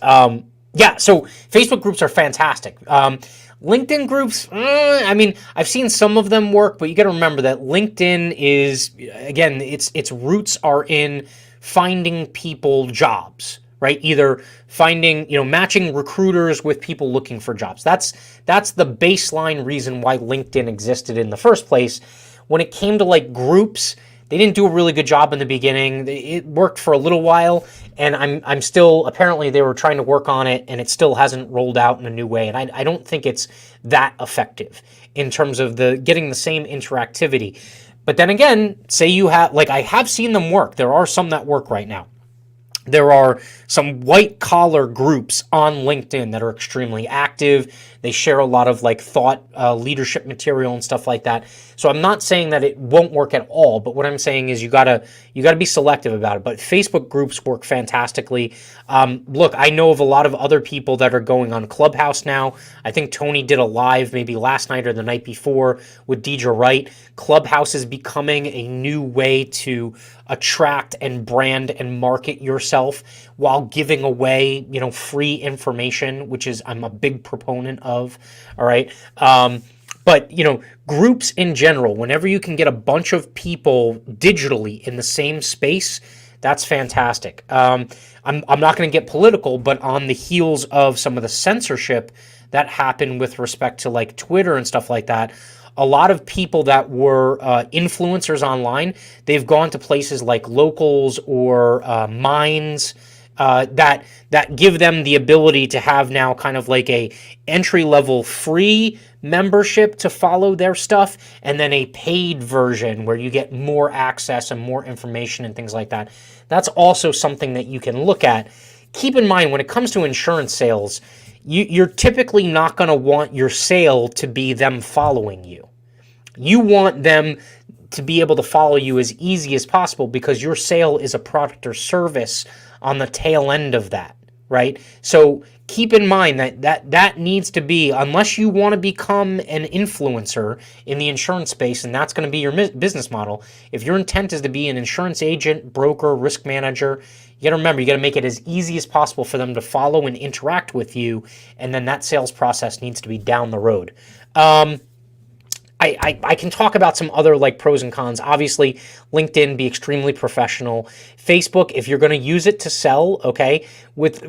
yeah, so Facebook groups are fantastic. LinkedIn groups, I mean, I've seen some of them work, but you got to remember that LinkedIn is, again, its roots are in finding people jobs, right? Either finding, matching recruiters with people looking for jobs. That's the baseline reason why LinkedIn existed in the first place. When it came to like groups, they didn't do a really good job in the beginning. It worked for a little while, and I'm still, apparently they were trying to work on it, and it still hasn't rolled out in a new way. And I don't think it's that effective in terms of getting the same interactivity. But then again, say you have, like, I have seen them work. There are some that work right now. There are some white collar groups on LinkedIn that are extremely active. They share a lot of like thought leadership material and stuff like that. So I'm not saying that it won't work at all, but what I'm saying is you gotta be selective about it. But Facebook groups work fantastically. Look, I know of a lot of other people that are going on Clubhouse now. I think Tony did a live maybe last night or the night before with Deidre Wright. Clubhouse is becoming a new way to attract and brand and market yourself while giving away, free information, which is I'm a big proponent of. All right. But, groups in general, whenever you can get a bunch of people digitally in the same space, that's fantastic. I'm not going to get political, but on the heels of some of the censorship that happened with respect to like Twitter and stuff like that, a lot of people that were influencers online, they've gone to places like Locals or Minds that give them the ability to have now kind of like a entry-level free membership to follow their stuff, and then a paid version where you get more access and more information and things like that. That's also something that you can look at. Keep in mind, when it comes to insurance sales, you're typically not going to want your sale to be them following you. You want them to be able to follow you as easy as possible because your sale is a product or service on the tail end of that, right? So keep in mind that needs to be, unless you want to become an influencer in the insurance space, and that's going to be your business model. If your intent is to be an insurance agent, broker, risk manager, you got to remember, you got to make it as easy as possible for them to follow and interact with you, and then that sales process needs to be down the road. I can talk about some other like pros and cons. Obviously, LinkedIn, be extremely professional. Facebook, if you're going to use it to sell, okay, with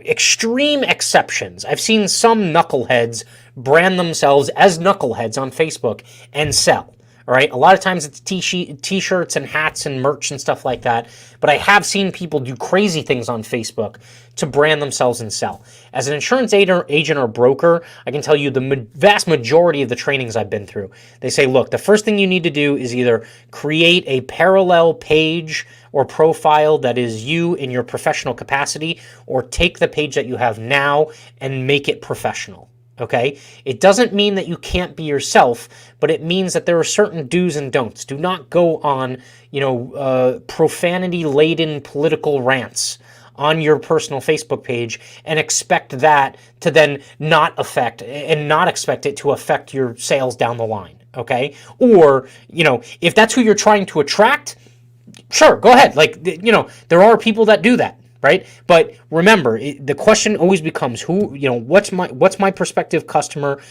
extreme exceptions. I've seen some knuckleheads brand themselves as knuckleheads on Facebook and sell. All right. A lot of times it's t-shirts and hats and merch and stuff like that. But I have seen people do crazy things on Facebook to brand themselves and sell. As an insurance agent or broker, I can tell you the vast majority of the trainings I've been through, they say, look, the first thing you need to do is either create a parallel page or profile that is you in your professional capacity, or take the page that you have now and make it professional. Okay, it doesn't mean that you can't be yourself, but it means that there are certain do's and don'ts. Do not go on, profanity-laden political rants on your personal Facebook page and expect that to then not expect it to affect your sales down the line. Okay, or if that's who you're trying to attract, sure, go ahead. Like there are people that do that. Right? But remember, the question always becomes what's my prospective customer?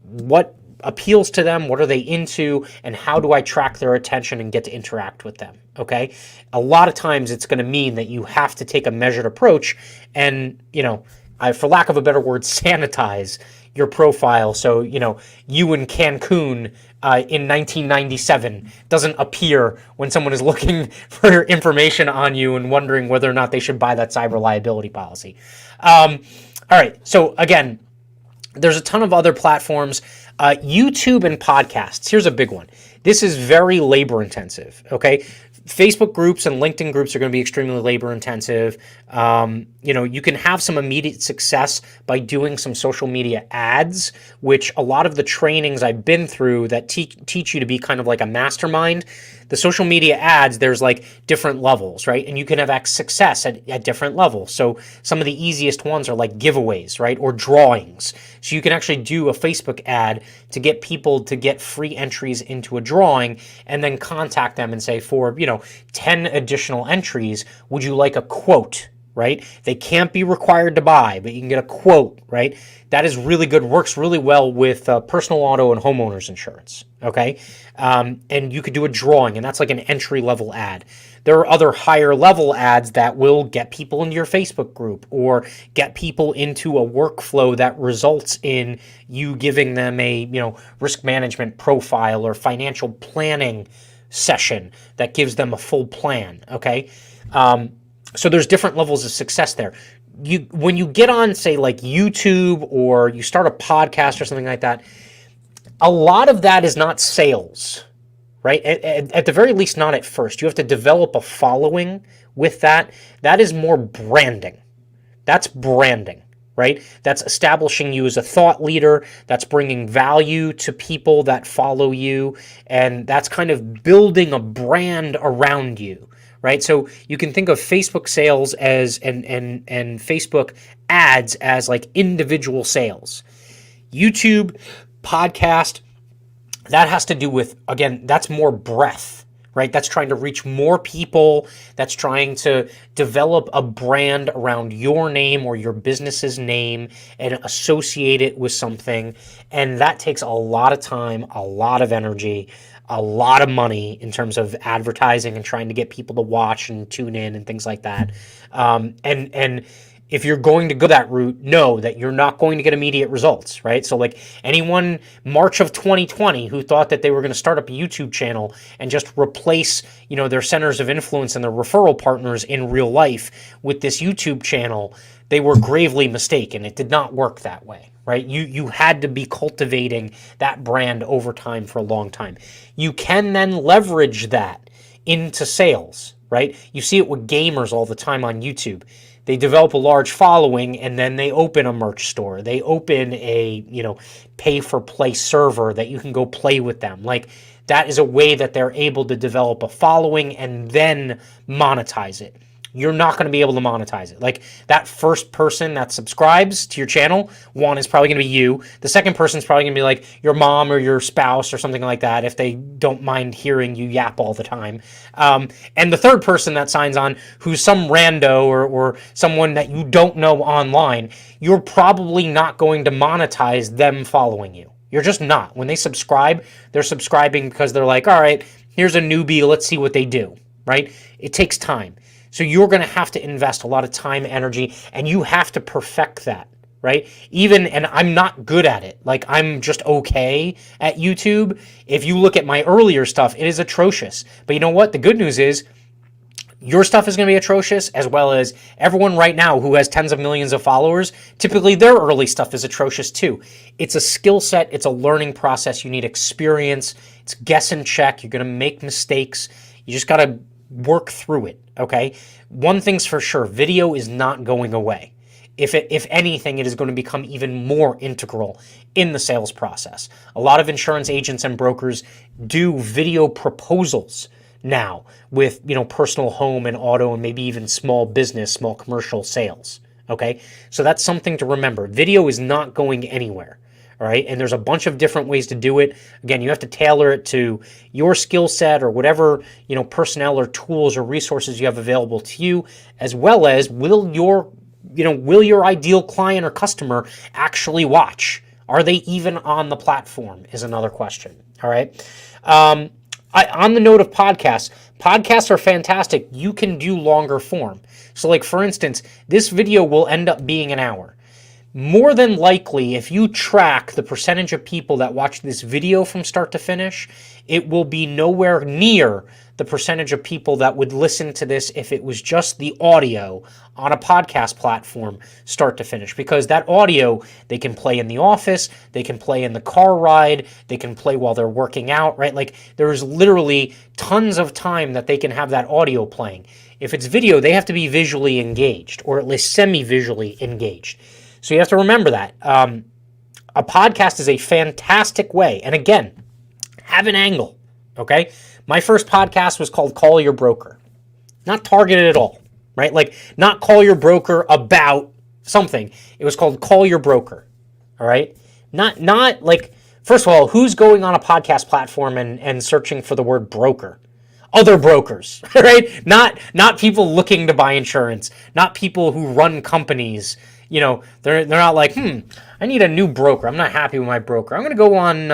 What appeals to them? What are they into? And how do I track their attention and get to interact with them? Okay? A lot of times it's going to mean that you have to take a measured approach and, for lack of a better word, sanitize your profile so, you in Cancun in 1997 doesn't appear when someone is looking for information on you and wondering whether or not they should buy that cyber liability policy. All right, so again, there's a ton of other platforms. YouTube and podcasts. Here's a big one. This is very labor intensive, okay? Facebook groups and LinkedIn groups are going to be extremely labor intensive. You can have some immediate success by doing some social media ads, which a lot of the trainings I've been through that teach you to be kind of like a mastermind. The social media ads, there's like different levels, right? And you can have success at different levels. So some of the easiest ones are like giveaways, right? Or drawings. So you can actually do a Facebook ad to get people to get free entries into a drawing and then contact them and say, for 10 additional entries, would you like a quote right? They can't be required to buy, but you can get a quote, right? That is really good, works really well with personal auto and homeowners insurance, okay? And you could do a drawing, and that's like an entry-level ad. There are other higher-level ads that will get people into your Facebook group or get people into a workflow that results in you giving them a, risk management profile or financial planning session that gives them a full plan, okay? So there's different levels of success there. When you get on, say, like YouTube, or you start a podcast or something like that, a lot of that is not sales, right? At the very least, not at first. You have to develop a following with that. That is more branding. That's branding, right? That's establishing you as a thought leader. That's bringing value to people that follow you. And that's kind of building a brand around you. Right, so you can think of Facebook sales as and Facebook ads as like individual sales. YouTube, podcast, that has to do with, again, that's more breadth, right? That's trying to reach more people. That's trying to develop a brand around your name or your business's name and associate it with something. And that takes a lot of time, a lot of energy, a lot of money in terms of advertising and trying to get people to watch and tune in and things like that. And if you're going to go that route, know that you're not going to get immediate results, right? So like anyone March of 2020 who thought that they were going to start up a YouTube channel and just replace, their centers of influence and their referral partners in real life with this YouTube channel, they were gravely mistaken. It did not work that way, right? You had to be cultivating that brand over time for a long time. You can then leverage that into sales, right? You see it with gamers all the time on YouTube. They develop a large following and then they open a merch store. They open a, pay-for-play server that you can go play with them. Like, that is a way that they're able to develop a following and then monetize it. You're not going to be able to monetize it. Like, that first person that subscribes to your channel, one is probably going to be you. The second person is probably going to be like your mom or your spouse or something like that if they don't mind hearing you yap all the time. And the third person that signs on, who's some rando or someone that you don't know online, you're probably not going to monetize them following you. You're just not. When they subscribe, they're subscribing because they're like, all right, here's a newbie, let's see what they do, right? It takes time. So you're going to have to invest a lot of time, energy, and you have to perfect that, right? And I'm not good at it. Like, I'm just okay at YouTube. If you look at my earlier stuff, it is atrocious. But you know what? The good news is your stuff is going to be atrocious, as well as everyone right now who has tens of millions of followers. Typically, their early stuff is atrocious too. It's a skill set. It's a learning process. You need experience. It's guess and check. You're going to make mistakes. You just got to work through it, okay? One thing's for sure, video is not going away. If anything, it is going to become even more integral in the sales process. A lot of insurance agents and brokers do video proposals now with, personal home and auto and maybe even small business, small commercial sales, okay? So that's something to remember. Video is not going anywhere. All right, and there's a bunch of different ways to do it. Again, you have to tailor it to your skill set or whatever, personnel or tools or resources you have available to you, as well as will your ideal client or customer actually watch? Are they even on the platform is another question. All right. On the note of podcasts are fantastic. You can do longer form. So like, for instance, this video will end up being an hour. More than likely, if you track the percentage of people that watch this video from start to finish, it will be nowhere near the percentage of people that would listen to this if it was just the audio on a podcast platform start to finish. Because that audio, they can play in the office, they can play in the car ride, they can play while they're working out, right? Like, there's literally tons of time that they can have that audio playing. If it's video, they have to be visually engaged, or at least semi-visually engaged. So you have to remember that. A podcast is a fantastic way. And again, have an angle, okay? My first podcast was called Call Your Broker. Not targeted at all, right? Like, not call your broker about something. It was called Call Your Broker, all right? Not like, first of all, who's going on a podcast platform and searching for the word broker? other brokers, right? Not people looking to buy insurance, not people who run companies. They're not like, I need a new broker. I'm not happy with my broker. I'm going to go on,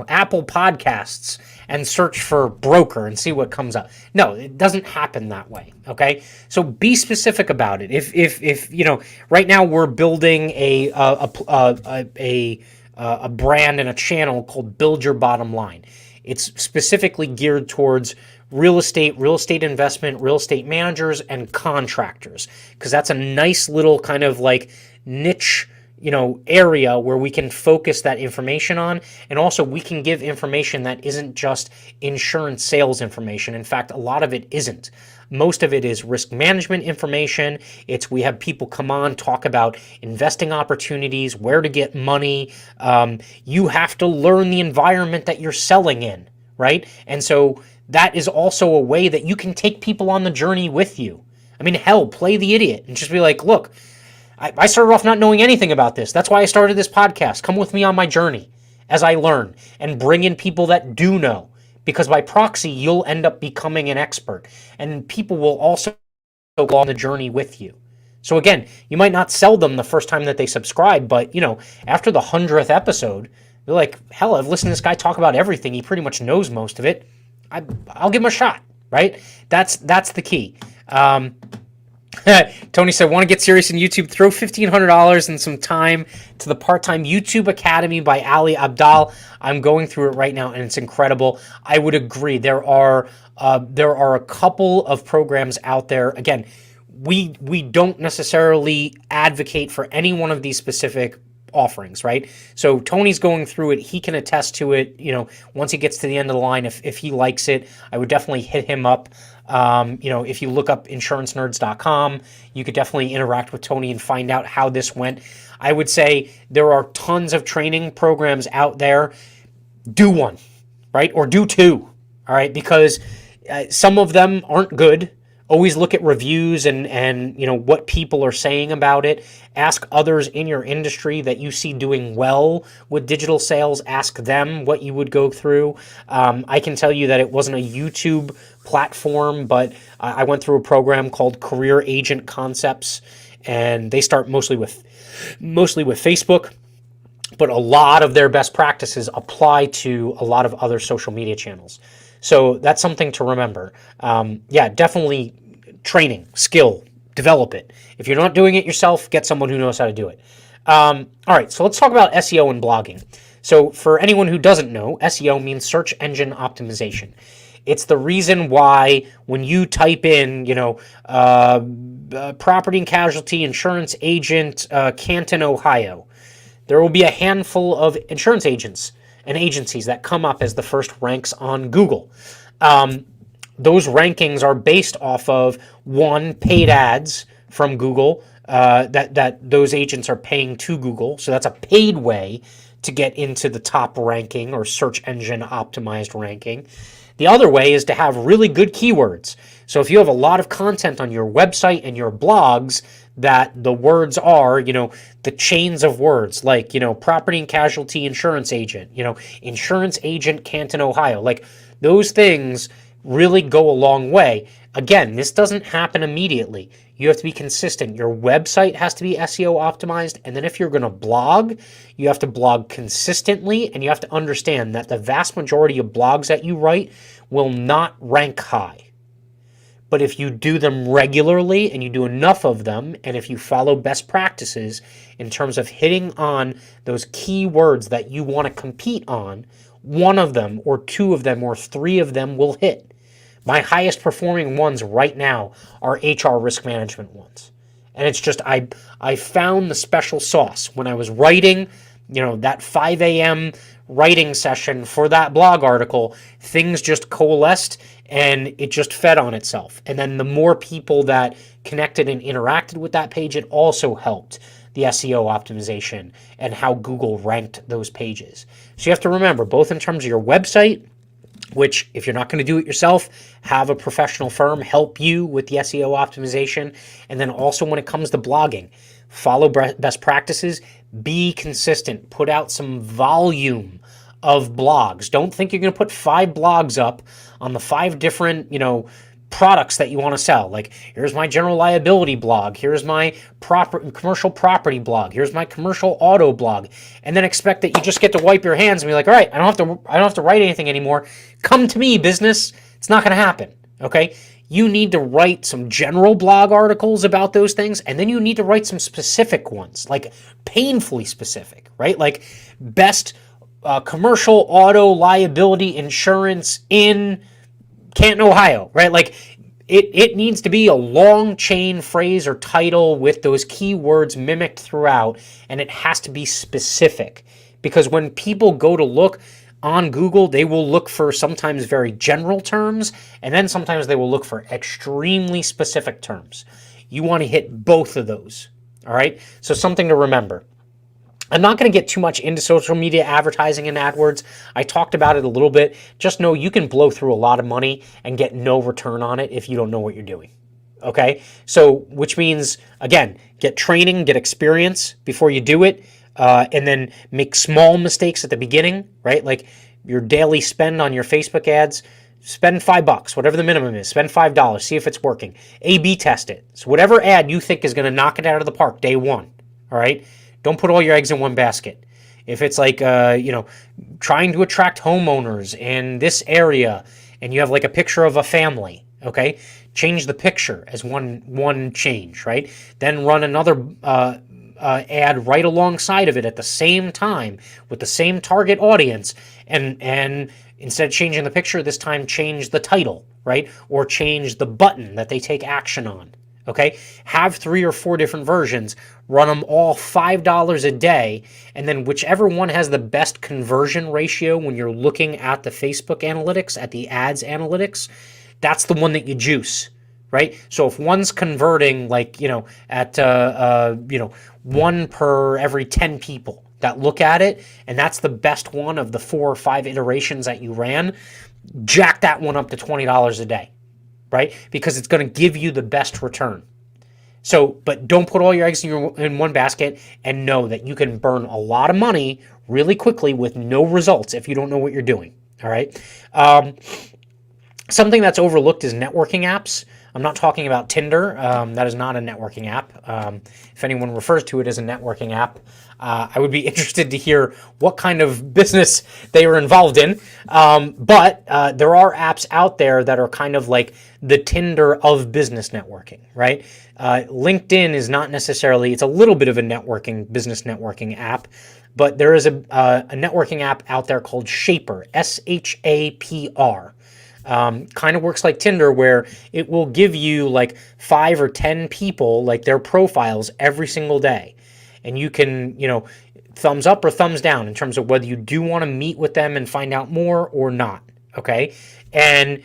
Apple Podcasts and search for broker and see what comes up. No, it doesn't happen that way. Okay, so be specific about it. If right now we're building a brand and a channel called Build Your Bottom Line. It's specifically geared towards real estate investment, real estate managers, and contractors, because that's a nice little kind of like niche, area where we can focus that information on. And also we can give information that isn't just insurance sales information. In fact, a lot of it isn't. Most of it is risk management information. We have people come on, talk about investing opportunities, where to get money. You have to learn the environment that you're selling in, right? And so that is also a way that you can take people on the journey with you. I mean, hell, play the idiot and just be like, look, I started off not knowing anything about this. That's why I started this podcast. Come with me on my journey as I learn, and bring in people that do know, because by proxy, you'll end up becoming an expert, and people will also go on the journey with you. So again, you might not sell them the first time that they subscribe, but after the 100th episode, they're like, hell, I've listened to this guy talk about everything. He pretty much knows most of it. I'll give him a shot, right? That's the key. Tony said, want to get serious in YouTube? Throw $1,500 and some time to the Part-Time YouTube Academy by Ali Abdal. I'm going through it right now, and it's incredible. I would agree. There are a couple of programs out there. Again, we don't necessarily advocate for any one of these specific offerings, right? So Tony's going through it. He can attest to it. Once he gets to the end of the line, if he likes it, I would definitely hit him up. If you look up insurancenerds.com, you could definitely interact with Tony and find out how this went. I would say there are tons of training programs out there. Do one, right? Or do two, all right? Because some of them aren't good. Always look at reviews and what people are saying about it. Ask others in your industry that you see doing well with digital sales. Ask them what you would go through. I can tell you that it wasn't a YouTube platform, but I went through a program called Career Agent Concepts, and they start mostly with Facebook, but a lot of their best practices apply to a lot of other social media channels. So that's something to remember. Definitely training, skill, develop it. If you're not doing it yourself, get someone who knows how to do it. All right, so let's talk about SEO and blogging. So for anyone who doesn't know, SEO means search engine optimization. It's the reason why when you type in, property and casualty insurance agent, Canton, Ohio, there will be a handful of insurance agents and agencies that come up as the first ranks on Google. Those rankings are based off of, one, paid ads from Google that those agents are paying to Google. So that's a paid way to get into the top ranking or search engine optimized ranking. The other way is to have really good keywords. So if you have a lot of content on your website and your blogs that the words are, the chains of words, like, property and casualty insurance agent, insurance agent Canton, Ohio, like those things really go a long way. Again, this doesn't happen immediately. You have to be consistent. Your website has to be SEO optimized. And then if you're going to blog, you have to blog consistently, and you have to understand that the vast majority of blogs that you write will not rank high. But if you do them regularly and you do enough of them, and if you follow best practices in terms of hitting on those key words that you want to compete on, one of them or two of them or three of them will hit. My highest performing ones right now are HR risk management ones. And it's just, I found the special sauce. When I was writing, that 5 a.m. writing session for that blog article, things just coalesced and it just fed on itself. And then the more people that connected and interacted with that page, it also helped the SEO optimization and how Google ranked those pages. So you have to remember, both in terms of your website, which if you're not going to do it yourself, have a professional firm help you with the SEO optimization. And then also when it comes to blogging, follow best practices, be consistent, put out some volume of blogs. Don't think you're going to put 5 blogs up on the 5 different, products that you want to sell. Like, here's my general liability blog, here's my commercial property blog, here's my commercial auto blog, and then expect that you just get to wipe your hands and be like, all right, I don't have to write anything anymore. Come to me, business. It's not going to happen. Okay? You need to write some general blog articles about those things, and then you need to write some specific ones, like painfully specific, right? Like best commercial auto liability insurance in Canton, Ohio, right? Like it needs to be a long chain phrase or title with those keywords mimicked throughout, and it has to be specific, because when people go to look on Google, they will look for sometimes very general terms, and then sometimes they will look for extremely specific terms. You want to hit both of those, all right? So something to remember. I'm not going to get too much into social media advertising and AdWords. I talked about it a little bit. Just know you can blow through a lot of money and get no return on it if you don't know what you're doing. Okay? So, which means, again, get training, get experience before you do it, and then make small mistakes at the beginning, right? Like your daily spend on your Facebook ads, spend $5, whatever the minimum is, spend $5, see if it's working. A/B test it. So whatever ad you think is going to knock it out of the park day one, all right? Don't put all your eggs in one basket. If it's like, trying to attract homeowners in this area, and you have like a picture of a family, okay, change the picture as one change, right? Then run another ad right alongside of it at the same time with the same target audience, and instead of changing the picture, this time change the title, right? Or change the button that they take action on. Okay, have 3 or 4 different versions, run them all $5 a day, and then whichever one has the best conversion ratio when you're looking at the Facebook analytics, at the ads analytics, that's the one that you juice, right? So if one's converting like, at, 1 per every 10 people that look at it, and that's the best one of the 4 or 5 iterations that you ran, jack that one up to $20 a day. Right? Because it's going to give you the best return. So, but don't put all your eggs in one basket, and know that you can burn a lot of money really quickly with no results if you don't know what you're doing. All right. Something that's overlooked is networking apps. I'm not talking about Tinder. That is not a networking app. If anyone refers to it as a networking app, I would be interested to hear what kind of business they are involved in. But there are apps out there that are kind of like the Tinder of business networking, right? LinkedIn is not necessarily, it's a little bit of a business networking app, but there is a networking app out there called Shaper, SHAPR. Kind of works like Tinder, where it will give you like 5 or 10 people, like their profiles every single day. And you can, thumbs up or thumbs down in terms of whether you do want to meet with them and find out more or not. Okay. And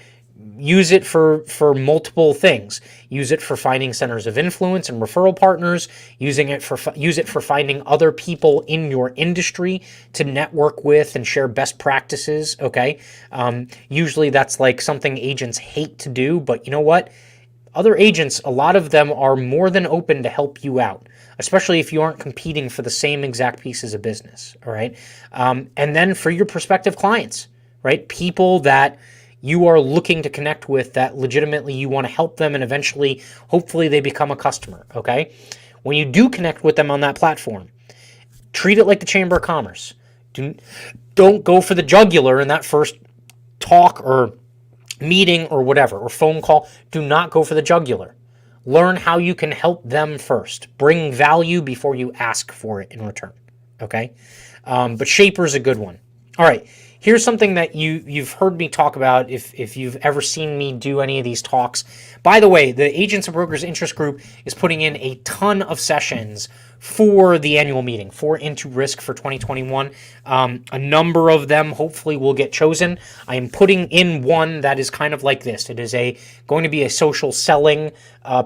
use it for multiple things. Use it for finding centers of influence and referral partners. Use it for finding other people in your industry to network with and share best practices. Okay. Usually that's like something agents hate to do, but you know what? Other agents, a lot of them are more than open to help you out, especially if you aren't competing for the same exact pieces of business. All right. And then for your prospective clients, right? People that you are looking to connect with, that legitimately you want to help them, and eventually, hopefully, they become a customer, okay? When you do connect with them on that platform, treat it like the Chamber of Commerce. Don't go for the jugular in that first talk or meeting or whatever, or phone call. Do not go for the jugular. Learn how you can help them first. Bring value before you ask for it in return, okay? But Shaper is a good one. All right. Here's something that you've heard me talk about if you've ever seen me do any of these talks. By the way, the Agents and Brokers Interest Group is putting in a ton of sessions for the annual meeting, for Into Risk for 2021. A number of them hopefully will get chosen. I am putting in one that is kind of like this. It is going to be a social selling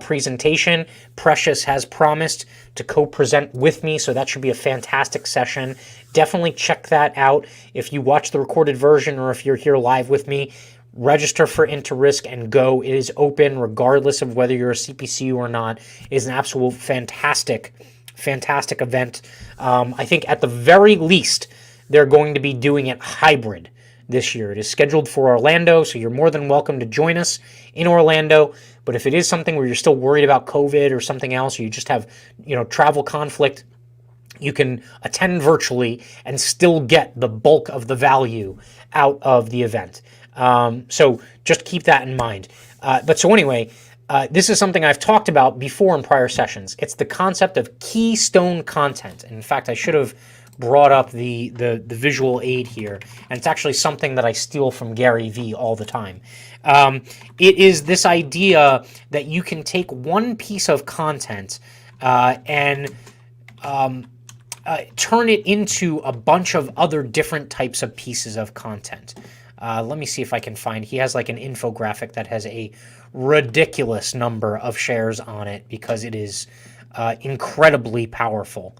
presentation. Precious has promised to co-present with me, so that should be a fantastic session. Definitely check that out. If you watch the recorded version or if you're here live with me, register for Into Risk and go. It is open regardless of whether you're a CPCU or not. It is an absolute fantastic event. I think at the very least, they're going to be doing it hybrid. this year. It is scheduled for Orlando, so you're more than welcome to join us in Orlando. But if it is something where you're still worried about COVID or something else, or you just have, travel conflict, you can attend virtually and still get the bulk of the value out of the event. So just keep that in mind. So anyway, this is something I've talked about before in prior sessions. It's the concept of keystone content. And in fact, I should have brought up the visual aid here, and it's actually something that I steal from Garyvee all the time. It is this idea that you can take one piece of content and turn it into a bunch of other different types of pieces of content. Let me see if I can find. He has like an infographic that has a ridiculous number of shares on it because it is incredibly powerful.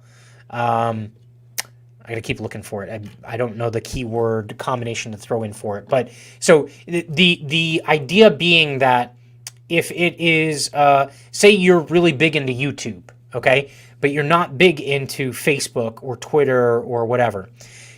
I gotta keep looking for it. I don't know the keyword combination to throw in for it. But so the idea being that if it is, say you're really big into YouTube, okay, but you're not big into Facebook or Twitter or whatever,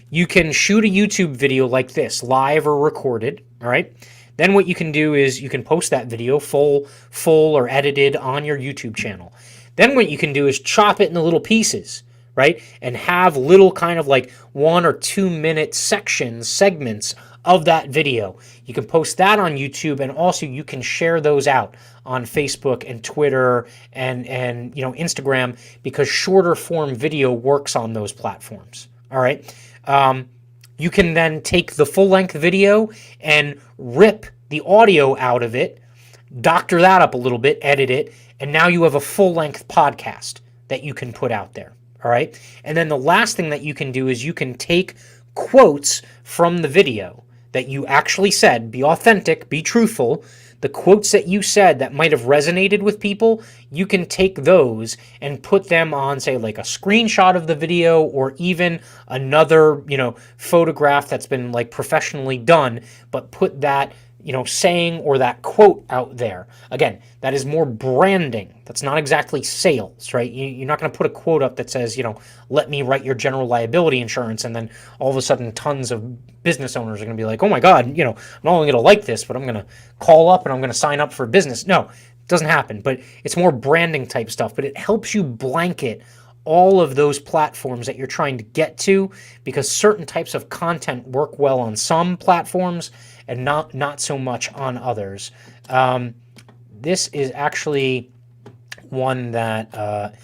you can shoot a YouTube video like this, live or recorded, all right? Then what you can do is you can post that video full or edited on your YouTube channel. Then what you can do is chop it into little pieces, right? And have little kind of like 1 or 2 minute segments of that video. You can post that on YouTube, and also you can share those out on Facebook and Twitter and Instagram, because shorter form video works on those platforms. All right. You can then take the full length video and rip the audio out of it, doctor that up a little bit, edit it, and now you have a full length podcast that you can put out there. All right. And then the last thing that you can do is you can take quotes from the video that you actually said, be authentic, be truthful. The quotes that you said that might have resonated with people, you can take those and put them on, say, like a screenshot of the video, or even another, photograph that's been like professionally done, but put that, saying or that quote out there. Again, that is more branding. That's not exactly sales, right? You're not going to put a quote up that says, let me write your general liability insurance, and then all of a sudden tons of business owners are going to be like, oh my God, I'm not only going to like this, but I'm going to call up and I'm going to sign up for business. No, it doesn't happen, but it's more branding type stuff, but it helps you blanket all of those platforms that you're trying to get to, because certain types of content work well on some platforms and not so much on others. This is actually one that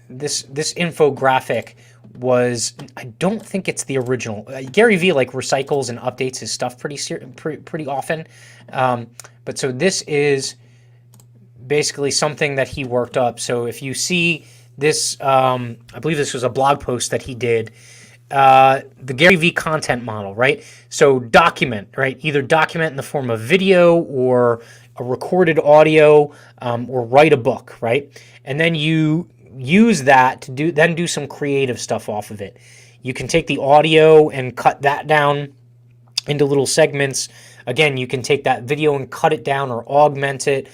this infographic was, I don't think it's the original. Garyvee like recycles and updates his stuff pretty often. But so this is basically something that he worked up. So if you see this, I believe this was a blog post that he did, the Garyvee content model, right? So document, right? Either document in the form of video or a recorded audio, or write a book, right? And then you use that to do some creative stuff off of it. You can take the audio and cut that down into little segments. Again, you can take that video and cut it down or augment it,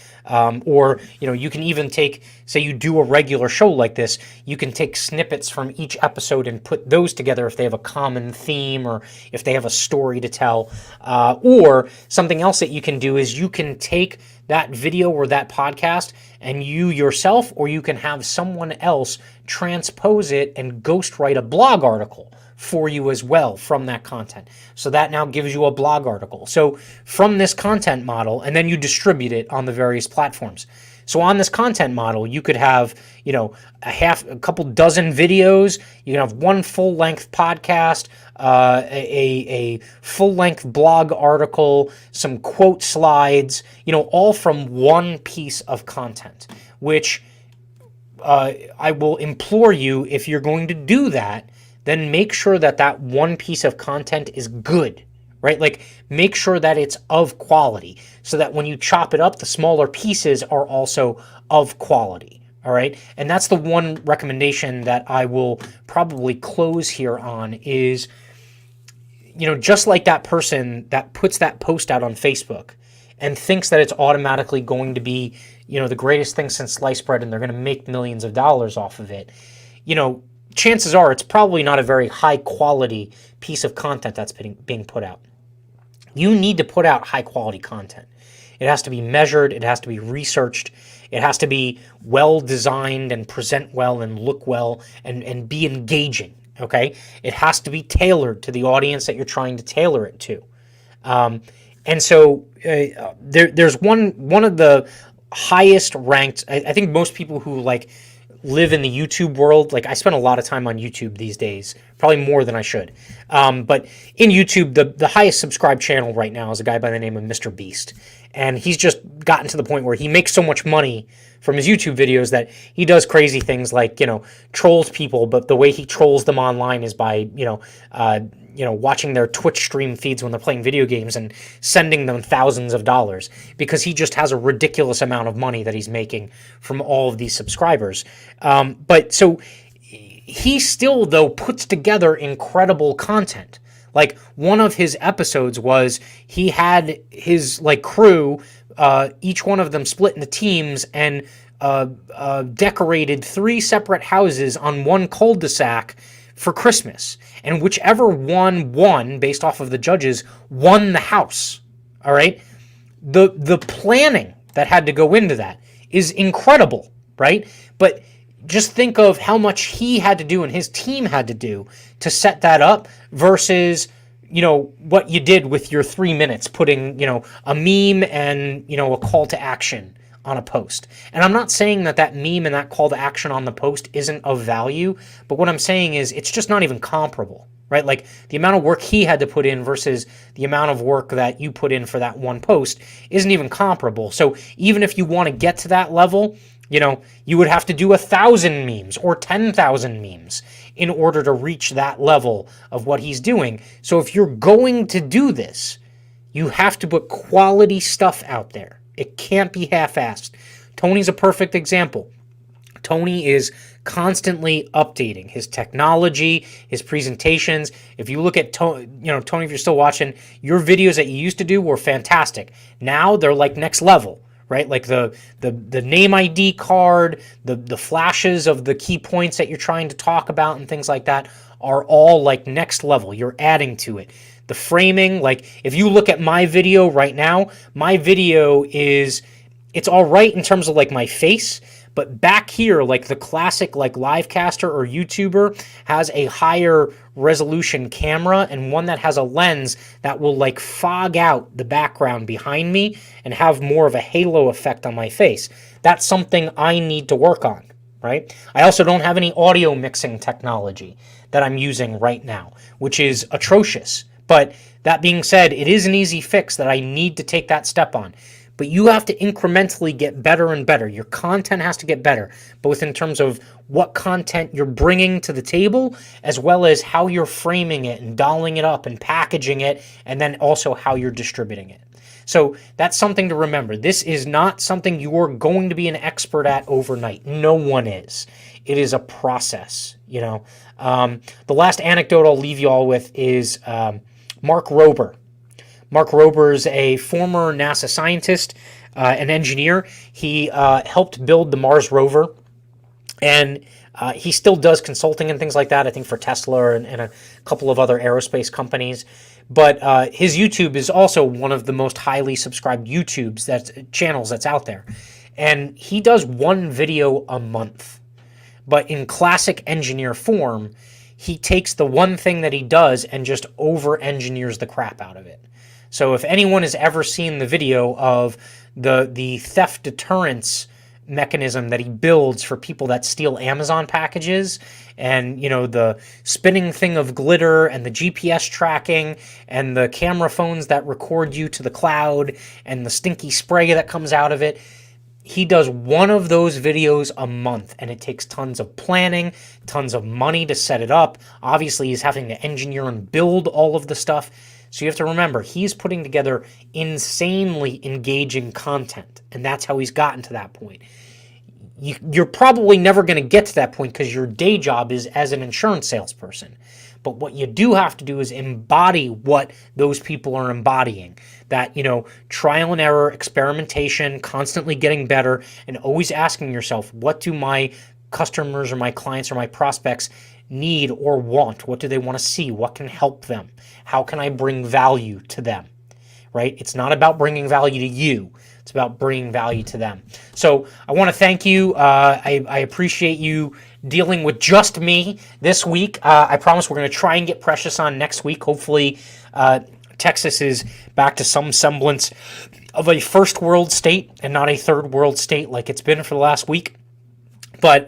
or you can even take, say you do a regular show like this, you can take snippets from each episode and put those together if they have a common theme or if they have a story to tell. Or something else that you can do is you can take that video or that podcast and you yourself, or you can have someone else transpose it and ghostwrite a blog article for you as well from that content. So that now gives you a blog article. So from this content model, and then you distribute it on the various platforms. So on this content model, you could have, a couple dozen videos. You can have one full-length podcast, a full-length blog article, some quote slides, all from one piece of content, which I will implore you, if you're going to do that, then make sure that that one piece of content is good, right? Like, make sure that it's of quality so that when you chop it up, the smaller pieces are also of quality, all right? And that's the one recommendation that I will probably close here on is, just like that person that puts that post out on Facebook and thinks that it's automatically going to be, the greatest thing since sliced bread and they're going to make millions of dollars off of it, chances are it's probably not a very high quality piece of content that's being put out. You need to put out high quality content. It has to be measured, it has to be researched, it has to be well designed and present well and look well and be engaging. Okay? It has to be tailored to the audience that you're trying to tailor it to. And so there's one of the highest ranked. I think most people who like live in the YouTube world, like I spend a lot of time on YouTube these days, probably more than I should. But in YouTube, the highest subscribed channel right now is a guy by the name of Mr. Beast. And he's just gotten to the point where he makes so much money from his YouTube videos that he does crazy things like, trolls people, but the way he trolls them online is by, watching their Twitch stream feeds when they're playing video games and sending them thousands of dollars because he just has a ridiculous amount of money that he's making from all of these subscribers. But so he still, though, puts together incredible content. Like one of his episodes was he had his crew, each one of them split into teams and decorated 3 separate houses on one cul-de-sac for Christmas. And whichever one won, based off of the judges, won the house. All right? The planning that had to go into that is incredible, right? But just think of how much he had to do and his team had to do to set that up versus, what you did with your 3 minutes, putting, a meme and, a call to action on a post. And I'm not saying that meme and that call to action on the post isn't of value, but what I'm saying is it's just not even comparable, right? Like the amount of work he had to put in versus the amount of work that you put in for that one post isn't even comparable. So even if you want to get to that level, you would have to do 1,000 memes or 10,000 memes in order to reach that level of what he's doing. So if you're going to do this, you have to put quality stuff out there. It can't be half-assed. Tony's a perfect example. Tony is constantly updating his technology, his presentations. If you look at Tony, if you're still watching, your videos that you used to do were fantastic. Now they're like next level, right? Like the name ID card, the flashes of the key points that you're trying to talk about and things like that are all like next level. You're adding to it. The framing, like if you look at my video right now, my video it's all right in terms of like my face, but back here, like the classic like livecaster or YouTuber has a higher resolution camera and one that has a lens that will like fog out the background behind me and have more of a halo effect on my face. That's something I need to work on, right? I also don't have any audio mixing technology that I'm using right now, which is atrocious. But that being said, it is an easy fix that I need to take that step on. But you have to incrementally get better and better. Your content has to get better, both in terms of what content you're bringing to the table, as well as how you're framing it and dolling it up and packaging it, and then also how you're distributing it. So that's something to remember. This is not something you're going to be an expert at overnight. No one is. It is a process, The last anecdote I'll leave you all with is Mark Rober. Mark Rober is a former NASA scientist, an engineer. He helped build the Mars rover, and he still does consulting and things like that, I think for Tesla and a couple of other aerospace companies. But his YouTube is also one of the most highly subscribed channels that's out there. And he does one video a month. But in classic engineer form, he takes the one thing that he does and just over-engineers the crap out of it. So if anyone has ever seen the video of the theft deterrence mechanism that he builds for people that steal Amazon packages, and the spinning thing of glitter and the GPS tracking and the camera phones that record you to the cloud and the stinky spray that comes out of it, he does one of those videos a month, and it takes tons of planning, tons of money to set it up. Obviously, he's having to engineer and build all of the stuff. So you have to remember, he's putting together insanely engaging content, and that's how he's gotten to that point. You're probably never going to get to that point because your day job is as an insurance salesperson. But what you do have to do is embody what those people are embodying. That, trial and error, experimentation, constantly getting better, and always asking yourself, what do my customers or my clients or my prospects need or want? What do they want to see? What can help them? How can I bring value to them? right? It's not about bringing value to you. It's about bringing value to them. So I want to thank you. I appreciate you dealing with just me this week. I promise we're going to try and get Precious on next week. Hopefully, Texas is back to some semblance of a first world state and not a third world state like it's been for the last week. But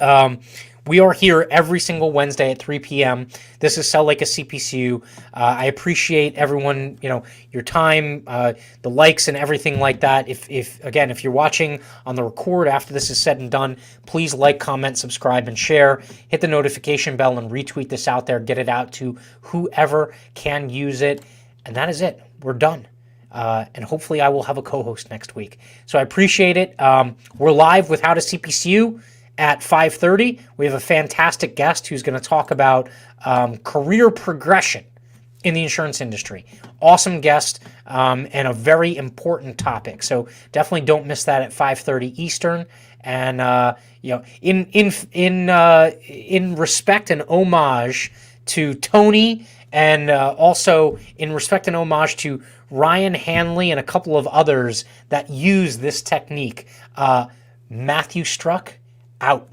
we are here every single Wednesday at 3 p.m. This is Sell Like a CPCU. I appreciate everyone, your time, the likes and everything like that. If you're watching on the record after this is said and done, please like, comment, subscribe, and share. Hit the notification bell and retweet this out there. Get it out to whoever can use it. And that is it. We're done. And hopefully I will have a co-host next week. So I appreciate it. We're live with How to CPCU at 5:30. We have a fantastic guest who's going to talk about career progression in the insurance industry. Awesome guest and a very important topic. So definitely don't miss that at 5:30 Eastern. And in respect and homage to Tony, and also in respect and homage to Ryan Hanley and a couple of others that use this technique, Matthew Struck out.